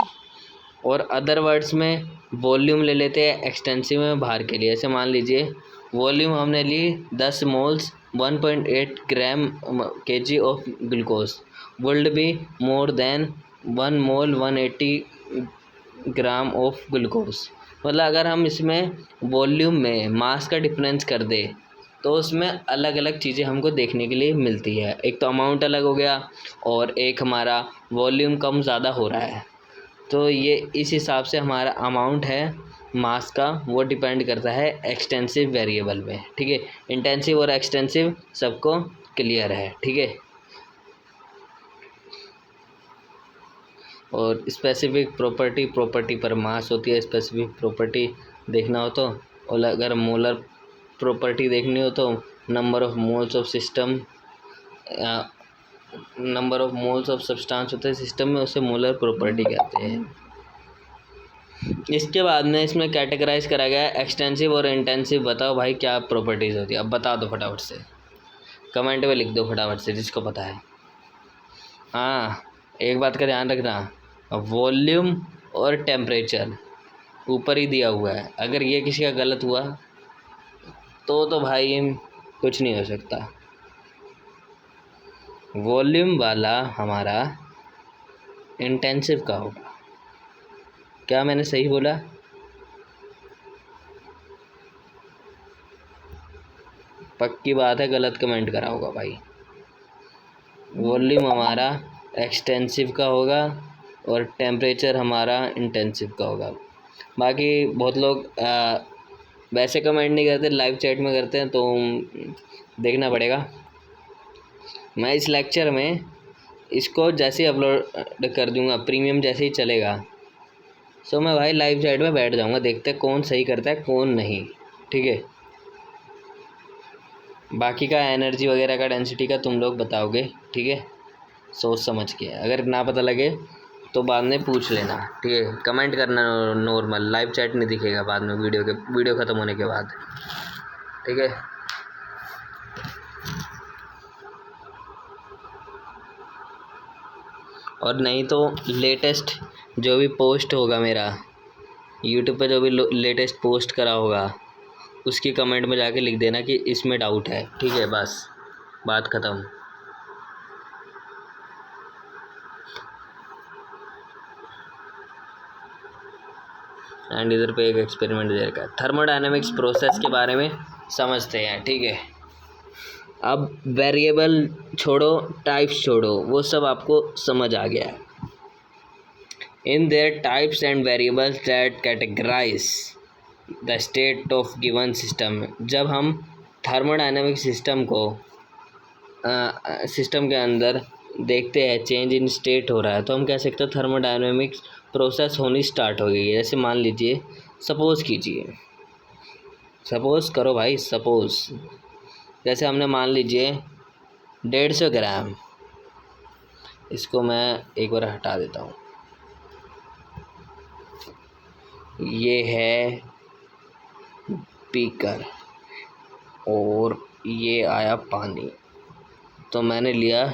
और अदर वर्ड्स में वॉल्यूम ले लेते हैं एक्सटेंसिव में बाहर के लिए। ऐसे मान लीजिए वॉल्यूम हमने ली 10 moles 1.8 gram kg of glucose, would be more than 1 mole 180 gram of glucose. मतलब अगर हम इसमें वॉल्यूम में मास का डिफरेंस कर दे तो उसमें अलग अलग चीज़ें हमको देखने के लिए मिलती है। एक तो अमाउंट अलग हो गया, और एक हमारा वॉल्यूम कम ज़्यादा हो रहा है। तो ये इस हिसाब से हमारा अमाउंट है मास का, वो डिपेंड करता है एक्सटेंसिव वेरिएबल में, ठीक है। इंटेंसिव और एक्सटेंसिव सबको क्लियर है, ठीक है। और स्पेसिफिक प्रॉपर्टी पर मास होती है, स्पेसिफिक प्रॉपर्टी देखना हो तो, और अगर मोलर प्रॉपर्टी देखनी हो तो number of moles of system, number of moles of substance होते हैं सिस्टम में, उसे मोलर प्रॉपर्टी कहते हैं। इसके बाद में इसमें कैटेगराइज करा गया है एक्सटेंसिव और इंटेंसिव। बताओ भाई क्या प्रॉपर्टीज़ होती है, अब बता दो फटाफट से, कमेंट में लिख दो फटाफट से जिसको पता है। हाँ, एक बात का ध्यान रखना, वॉल्यूम और टेम्परेचर ऊपर ही दिया हुआ है, अगर ये किसी का गलत हुआ तो भाई कुछ नहीं हो सकता। वॉल्यूम वाला हमारा इंटेंसिव का होगा। क्या मैंने सही बोला? पक्की बात है, गलत कमेंट करा होगा भाई। वॉल्यूम हमारा एक्सटेंसिव का होगा और टेम्परेचर हमारा इंटेंसिव का होगा। बाकी बहुत लोग वैसे कमेंट नहीं करते, लाइव चैट में करते हैं, तो देखना पड़ेगा। मैं इस लेक्चर में इसको जैसे ही अपलोड कर दूंगा, प्रीमियम जैसे ही चलेगा, सो मैं भाई लाइव चैट में बैठ जाऊंगा, देखते हैं कौन सही करता है कौन नहीं, ठीक है। बाकी का एनर्जी वगैरह का, डेंसिटी का तुम लोग बताओगे, ठीक है, सोच समझ के। अगर ना पता लगे तो बाद में पूछ लेना, ठीक है, कमेंट करना नॉर्मल, लाइव चैट नहीं दिखेगा बाद में वीडियो ख़त्म होने के बाद, ठीक है। और नहीं तो लेटेस्ट जो भी पोस्ट होगा मेरा यूट्यूब पे, जो भी लेटेस्ट पोस्ट करा होगा, उसकी कमेंट में जाके लिख देना कि इसमें डाउट है, ठीक है, बस बात ख़त्म। एंड इधर पे एक एक्सपेरिमेंट दे रखा है। थर्मोडायनेमिक्स प्रोसेस के बारे में समझते हैं, ठीक है। अब वेरिएबल छोड़ो, टाइप्स छोड़ो, वो सब आपको समझ आ गया है। In their types and variables that categorise the state of given system. जब हम थर्मोडायनेमिक सिस्टम को सिस्टम के अंदर देखते हैं चेंज इन स्टेट हो रहा है, तो हम कह सकते हैं थर्मोडायनेमिक्स प्रोसेस होनी स्टार्ट हो गई है। जैसे मान लीजिए, सपोज़ कीजिए, सपोज़ करो भाई, सपोज़ जैसे हमने मान लीजिए 150 ग्राम, इसको मैं एक बार हटा देता हूँ, ये है बीकर और ये आया पानी, तो मैंने लिया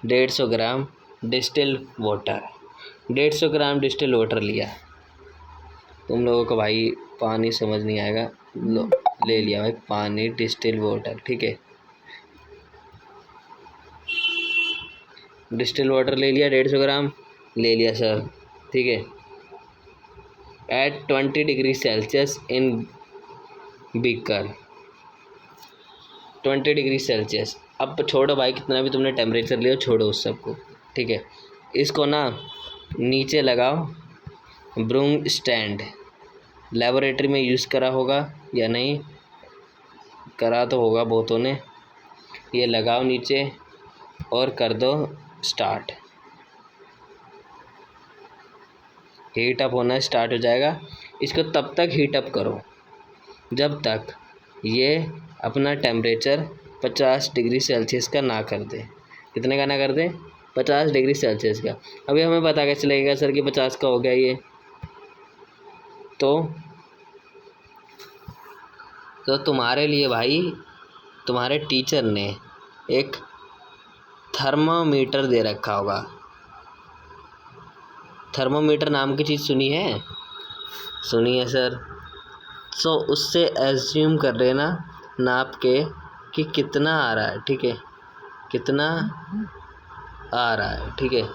150 ग्राम डिस्टिल्ड वाटर, 150 ग्राम डिस्टिल्ड वाटर लिया। तुम लोगों को भाई पानी समझ नहीं आएगा, लो ले लिया भाई पानी डिस्टिल्ड वाटर, ठीक है, डिस्टिल्ड वाटर ले लिया, 150 ग्राम ले लिया सर, ठीक है। At 20 degree Celsius in beaker, 20 degree Celsius. अब छोड़ो भाई, कितना भी तुमने टेम्परेचर लिया छोड़ो उस सब को, ठीक है। इसको ना नीचे लगाओ, ब्रूम स्टैंड, लेबोरेटरी में यूज़ करा होगा या नहीं, करा तो होगा बहुतों ने। ये लगाओ नीचे और कर दो स्टार्ट, हीट अप होना स्टार्ट हो जाएगा। इसको तब तक हीट अप करो जब तक ये अपना टेम्परेचर 50 डिग्री सेल्सियस का ना कर दे। कितने का ना कर दे? 50 डिग्री सेल्सियस का। अभी हमें पता कैसे लगेगा सर कि 50 का हो गया ये? तो तुम्हारे लिए भाई, तुम्हारे टीचर ने एक थर्मामीटर दे रखा होगा। थर्मामीटर नाम की चीज़ सुनी है? सुनी है सर। सो उससे एज्यूम कर लेना नाप के कि कितना आ रहा है, ठीक है, कितना आ रहा है, ठीक है।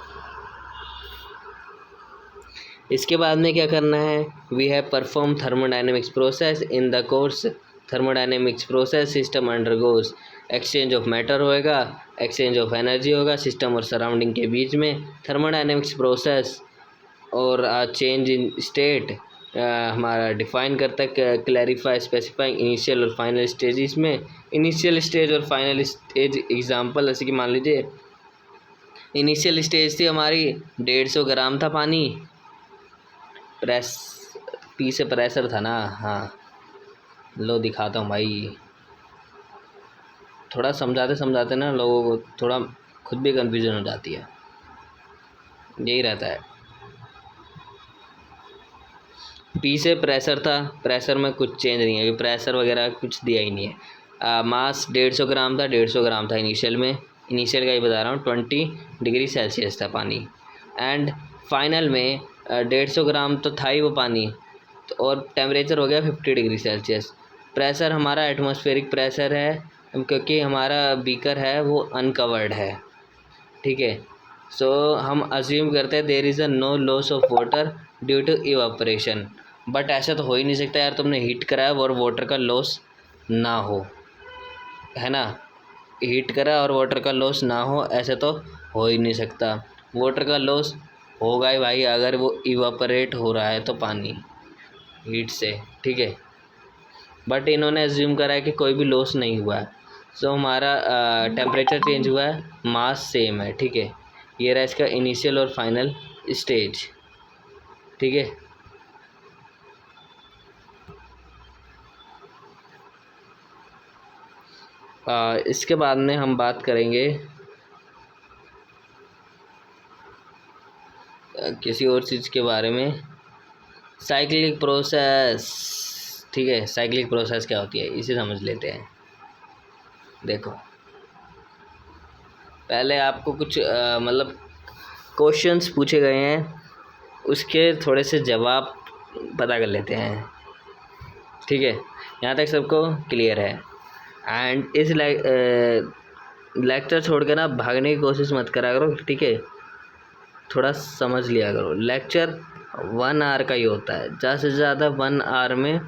इसके बाद में क्या करना है? We have perform thermodynamics process in the course thermodynamics process system undergoes exchange of matter होएगा, एक्सचेंज ऑफ एनर्जी होगा सिस्टम और सराउंडिंग के बीच में। थर्मोडायनेमिक्स प्रोसेस और चेंज इन स्टेट हमारा डिफाइन करता है, क्लैरिफाई स्पेसिफाइंग इनिशियल और फाइनल स्टेजेस में। इनिशियल स्टेज और फाइनल स्टेज एग्जांपल, जैसे कि मान लीजिए इनिशियल स्टेज थी हमारी 150 ग्राम था पानी, पी से प्रेशर था ना, हाँ लो दिखाता हूँ भाई, थोड़ा समझाते समझाते ना लोगों को थोड़ा खुद भी कन्फ्यूजन हो जाती है, यही रहता है। पी से प्रेशर था, प्रेशर में कुछ चेंज नहीं है, प्रेशर वगैरह कुछ दिया ही नहीं है। मास 150 ग्राम था, 150 ग्राम था इनिशियल में, इनिशियल का ही बता रहा हूँ, 20 डिग्री सेल्सियस था पानी। एंड फाइनल में 150 ग्राम तो था ही वो पानी, तो और टेम्परेचर हो गया 50 डिग्री सेल्सियस। प्रेशर हमारा एटमॉस्फेरिक प्रेशर है, क्योंकि हमारा बीकर है वो अनकवर्ड है, ठीक है। सो हम अज्यूम करते हैं there is a no loss of water due to evaporation, but ऐसा तो हो ही नहीं सकता यार, तुमने हीट कराया और वाटर का लॉस ना हो, है ना। हीट करा और वाटर का लॉस ना हो, ऐसे तो हो ही नहीं सकता। वाटर का लॉस होगा ही भाई अगर वो इवापोरेट हो रहा है तो पानी हीट से, ठीक है। बट इन्होंने एज्यूम करा है कि कोई भी लॉस नहीं हुआ है। सो हमारा टेम्परेचर चेंज हुआ है, मास सेम है, ठीक है। ये रहा इसका इनिशियल और फाइनल स्टेज, ठीक है। इसके बाद में हम बात करेंगे किसी और चीज़ के बारे में, साइक्लिक प्रोसेस, ठीक है। साइक्लिक प्रोसेस क्या होती है इसे समझ लेते हैं। देखो पहले आपको कुछ मतलब क्वेश्चंस पूछे गए हैं, उसके थोड़े से जवाब पता कर लेते हैं, ठीक है। यहाँ तक सबको क्लियर है। एंड इस लेक्चर छोड़ के ना भागने की कोशिश मत करा करो, ठीक है। थोड़ा समझ लिया करो, लेक्चर 1 आवर का ही होता है, ज़्यादा से ज़्यादा 1 आवर में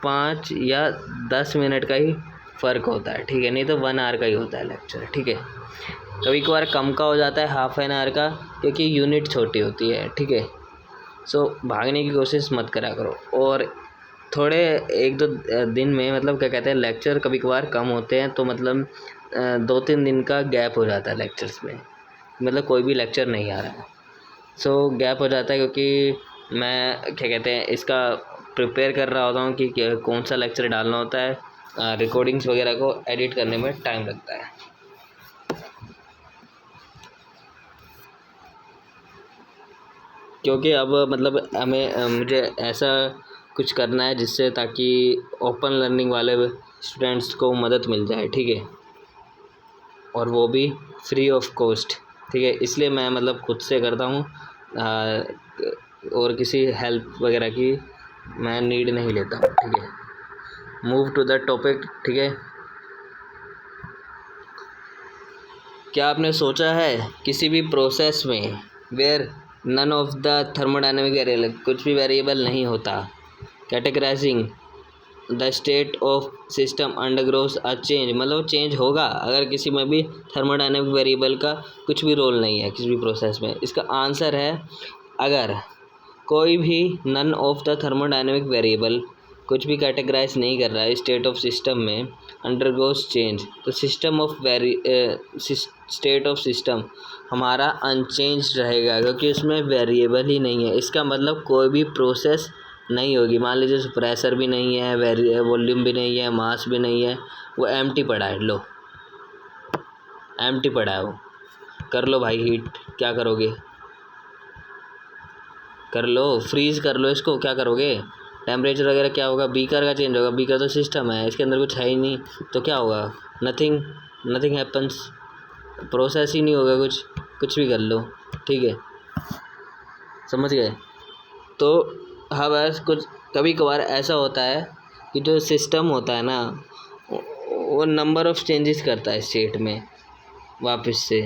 5 या 10 मिनट का ही फ़र्क होता है, ठीक है। नहीं तो 1 आवर का ही होता है लेक्चर, ठीक है। कभी कभार कम का हो जाता है, हाफ एन आवर का, क्योंकि यूनिट छोटी होती है, ठीक है। सो भागने की कोशिश मत करा करो। और थोड़े 1-2 दिन में मतलब क्या कहते हैं, लेक्चर कभी कभार कम होते हैं, तो मतलब 2-3 दिन का गैप हो जाता है लेक्चर्स में, मतलब कोई भी लेक्चर नहीं आ रहा है। सो गैप हो जाता है क्योंकि मैं क्या कहते हैं इसका प्रिपेयर कर रहा होता हूँ कि कौन सा लेक्चर डालना होता है, रिकॉर्डिंग्स वगैरह को एडिट करने में टाइम लगता है। क्योंकि अब मतलब मुझे ऐसा कुछ करना है जिससे ताकि ओपन लर्निंग वाले स्टूडेंट्स को मदद मिल जाए, ठीक है, और वो भी फ्री ऑफ कॉस्ट, ठीक है। इसलिए मैं मतलब खुद से करता हूँ, और किसी हेल्प वगैरह की मैं नीड नहीं लेता हूँ, ठीक है। मूव टू द टॉपिक, ठीक है। क्या आपने सोचा है किसी भी प्रोसेस में where none of the thermodynamic variable, कुछ भी वेरिएबल नहीं होता, categorising the state of system undergoes a change, मतलब चेंज होगा अगर किसी में भी थर्मोडायनेमिक वेरिएबल का कुछ भी रोल नहीं है किसी भी प्रोसेस में। इसका आंसर है अगर कोई भी none of the thermodynamic variable कुछ भी कैटेगराइज नहीं कर रहा है स्टेट ऑफ सिस्टम में अंडरगोस चेंज, तो system of state of system हमारा अनचेंज रहेगा, क्योंकि उसमें वेरिएबल ही नहीं है। इसका मतलब कोई भी प्रोसेस नहीं होगी। मान लीजिए प्रेशर भी नहीं है, वॉल्यूम भी नहीं है, मास भी नहीं है, वो एम्प्टी पड़ा है, लो एम्प्टी पड़ा है वो, कर लो भाई हीट, क्या करोगे, कर लो, फ्रीज कर लो इसको, क्या करोगे, टेम्परेचर वगैरह क्या होगा, बीकर का चेंज होगा, बीकर तो सिस्टम है, इसके अंदर कुछ है ही नहीं, तो क्या होगा, नथिंग हैपन्स, प्रोसेस ही नहीं होगा कुछ भी कर लो, ठीक है, समझ गए। तो हाँ बस कुछ कभी कभार ऐसा होता है कि जो सिस्टम होता है ना वो नंबर ऑफ़ चेंजेस करता है स्टेट में वापस से,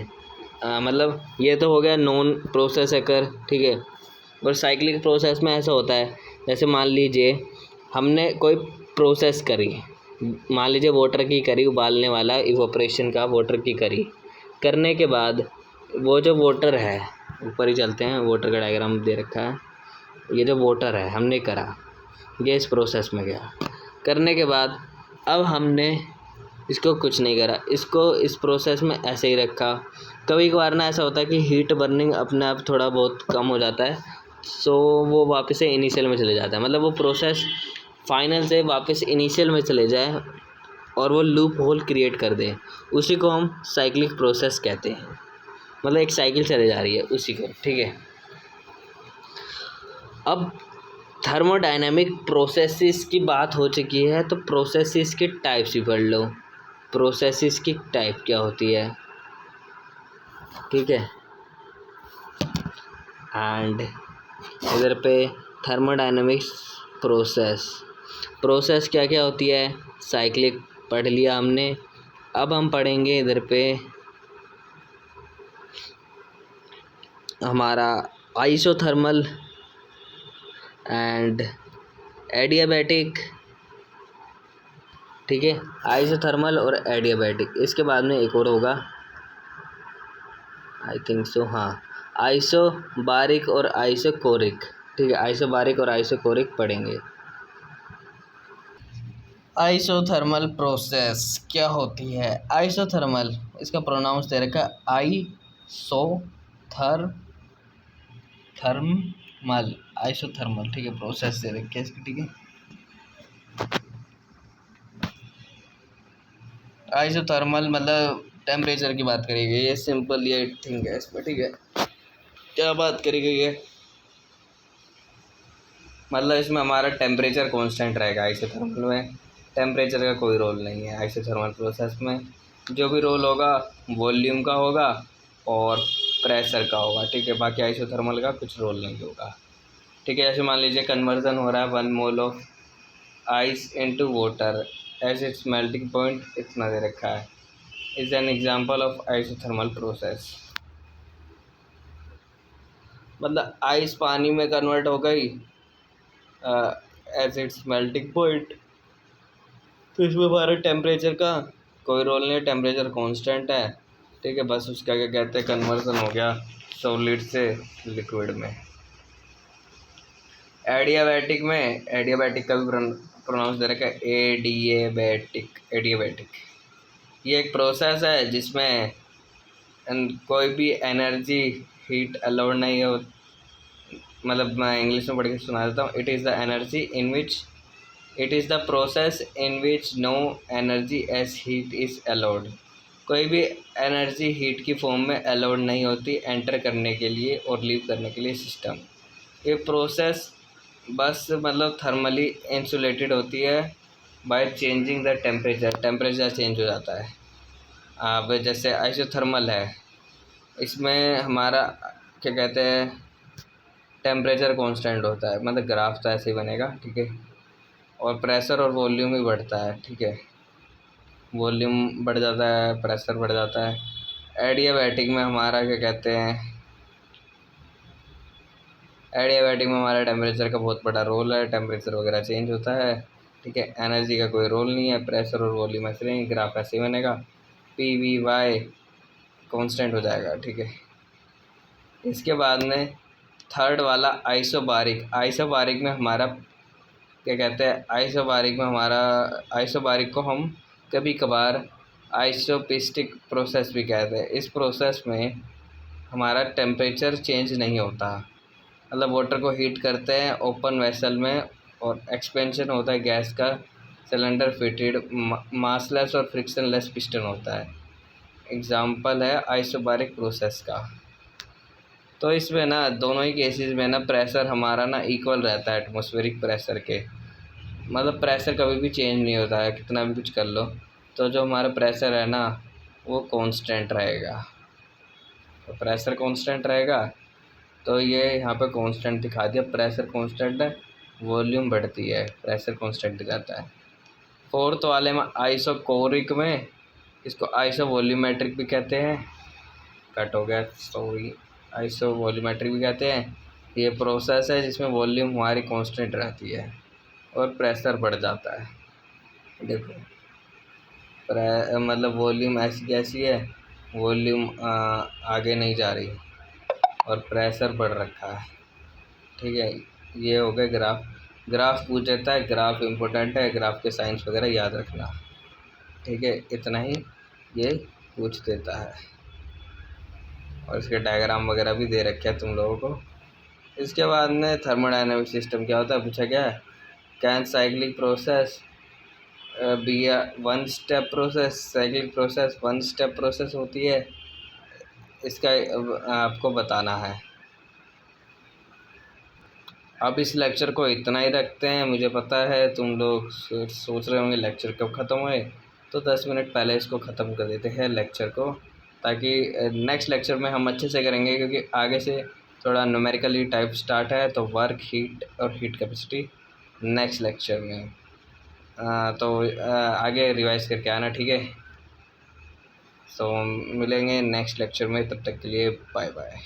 मतलब ये तो हो गया नॉन प्रोसेस अकर, ठीक है। और साइक्लिक प्रोसेस में ऐसा होता है, जैसे मान लीजिए हमने कोई प्रोसेस करी, मान लीजिए वाटर की करी, उबालने वाला इवोपरेशन का वाटर की करी, करने के बाद वो जो वाटर है, ऊपर ही चलते हैं, वाटर का डायग्राम दे रखा है, ये जो वाटर है हमने करा, ये इस प्रोसेस में गया, करने के बाद अब हमने इसको कुछ नहीं करा, इसको इस प्रोसेस में ऐसे ही रखा। कभी कभार ना ऐसा होता है कि हीट बर्निंग अपने आप थोड़ा बहुत कम हो जाता है, सो वो वापस से इनिशियल में चले जाता है, मतलब वो प्रोसेस फाइनल से वापस इनिशियल में चले जाए और वो लूप होल क्रिएट कर दे, उसी को हम साइक्लिक प्रोसेस कहते हैं। मतलब एक साइकिल चले जा रही है उसी को, ठीक है। अब थर्मोडायनेमिक प्रोसेसेस की बात हो चुकी है, तो प्रोसेसेस के टाइप्स भी पढ़ लो। प्रोसेसेस की टाइप क्या होती है, ठीक है। एंड इधर पे थर्मोडायनेमिक्स प्रोसेस क्या क्या होती है, साइक्लिक पढ़ लिया हमने। अब हम पढ़ेंगे इधर पे हमारा आइसोथर्मल एंड एडियाबैटिक, ठीक है। आइसोथर्मल और एडियाबैटिक, इसके बाद में एक और होगा आई थिंक सो, हाँ, आइसोबारिक और आइसोकोरिक, ठीक है। आइसोबारिक और आइसोकोरिक पढ़ेंगे। आइसोथर्मल प्रोसेस क्या होती है। आइसोथर्मल, इसका प्रोनाउंस दे रखा थर्मल, आइसोथर्मल, ठीक है। प्रोसेस दे रखे इसकी, ठीक है। आइसोथर्मल मतलब टेम्परेचर की बात करी गई है, सिंपल ये थिंग है इसमें, ठीक है। क्या बात करी गई है, मतलब इसमें हमारा टेम्परेचर कांस्टेंट रहेगा। आइसोथर्मल में टेम्परेचर का कोई रोल नहीं है। आइसोथर्मल प्रोसेस में जो भी रोल होगा वॉल्यूम का होगा और प्रेशर का होगा, ठीक है। बाकी आइसोथर्मल का कुछ रोल नहीं होगा, ठीक है। जैसे मान लीजिए कन्वर्जन हो रहा है 1 mole of ice into water as its melting point इतना दे रखा है, is an example of isothermal process. मतलब आइस पानी में कन्वर्ट हो गई एज इट्स मेल्टिंग पॉइंट, तो इसमें हमारा टेम्परेचर का कोई रोल नहीं है, टेम्परेचर कांस्टेंट है, ठीक है। बस उसका क्या कहते हैं, कन्वर्जन हो गया सॉलिड से लिक्विड में। एडियाबैटिक का भी प्रोनाउंस दे रखा है एडियाबैटिक। ये एक प्रोसेस है जिसमें कोई भी एनर्जी हीट अलाउड नहीं हो, मतलब मैं इंग्लिश में पढ़ के सुना देता हूँ। It is the process in which no energy as heat is allowed. कोई भी एनर्जी हीट की फॉर्म में अलाउड नहीं होती एंटर करने के लिए और लीव करने के लिए सिस्टम। ये प्रोसेस बस मतलब थर्मली इंसुलेटेड होती है by changing the temperature change हो जाता है। अब जैसे आइसोथर्मल है, इसमें हमारा क्या कहते हैं, टेम्परेचर कांस्टेंट होता है, मतलब ग्राफ तो ऐसे ही बनेगा, ठीक है। और प्रेशर और वॉल्यूम भी बढ़ता है, ठीक है। वॉल्यूम बढ़ जाता है, प्रेशर बढ़ जाता है। एडियाबैटिक में हमारा क्या कहते हैं, एडियाबैटिक में हमारा टेम्परेचर का बहुत बड़ा रोल है, टेम्परेचर वगैरह चेंज होता है, ठीक है। एनर्जी का कोई रोल नहीं है, प्रेशर और वॉल्यूम ऐसे रहेंगे, ग्राफ ऐसे ही बनेगा, PV कांस्टेंट हो जाएगा, ठीक है। इसके बाद में थर्ड वाला आइसोबारिक में हमारा क्या कहते हैं, आइसोबारिक को हम कभी कभार आइसोपिस्टिक प्रोसेस भी कहते हैं। इस प्रोसेस में हमारा टेम्परेचर चेंज नहीं होता, मतलब वाटर को हीट करते हैं ओपन वेसल में और एक्सपेंशन होता है गैस का, सिलेंडर फिटेड, मासलेस और फ्रिक्शनलेस पिस्टन होता है। एग्जाम्पल है आइसोबारिक प्रोसेस का। तो इसमें ना दोनों ही केसेस में ना प्रेशर हमारा ना इक्वल रहता है एटमॉस्फेरिक प्रेशर के, मतलब प्रेशर कभी भी चेंज नहीं होता है, कितना भी कुछ कर लो तो जो हमारा प्रेशर है ना वो कांस्टेंट रहेगा। तो प्रेशर कांस्टेंट रहेगा, तो ये यहाँ पे कांस्टेंट दिखा दिया, प्रेशर कांस्टेंट है, वॉल्यूम बढ़ती है, प्रेशर कांस्टेंट जाता है। फोर्थ वाले में आइसोकोरिक में, इसको आइसो वॉल्यूमेट्रिक भी कहते हैं, कट हो गया सॉरी, आइसो वॉल्यूमेट्रिक भी कहते हैं। ये प्रोसेस है जिसमें वॉल्यूम हमारी कांस्टेंट रहती है और प्रेशर बढ़ जाता है। देखो मतलब वॉल्यूम ऐसी कैसी है, वॉल्यूम आगे नहीं जा रही और प्रेशर बढ़ रखा है, ठीक है। ये हो गया ग्राफ पूछ देता है, ग्राफ इम्पोर्टेंट है, ग्राफ के साइंस वगैरह याद रखना, ठीक है। इतना ही ये पूछ देता है और इसके डायग्राम वगैरह भी दे रखे हैं तुम लोगों को। इसके बाद में थर्मोडायनेमिक सिस्टम क्या होता है पूछा गया है। Can cyclic process be one step process, cyclic process 1 step process होती है, इसका आपको बताना है। अब इस लेक्चर को इतना ही रखते हैं। मुझे पता है तुम लोग सोच रहे होंगे लेक्चर कब ख़त्म हुए, तो 10 मिनट पहले इसको ख़त्म कर देते हैं लेक्चर को, ताकि नेक्स्ट लेक्चर में हम अच्छे से करेंगे, क्योंकि आगे से थोड़ा न्यूमेरिकली टाइप स्टार्ट है। तो वर्क, हीट और हीट कैपेसिटी नेक्स्ट लेक्चर में। तो आगे रिवाइज करके आना, ठीक है। तो मिलेंगे नेक्स्ट लेक्चर में, तब तक के लिए बाय बाय।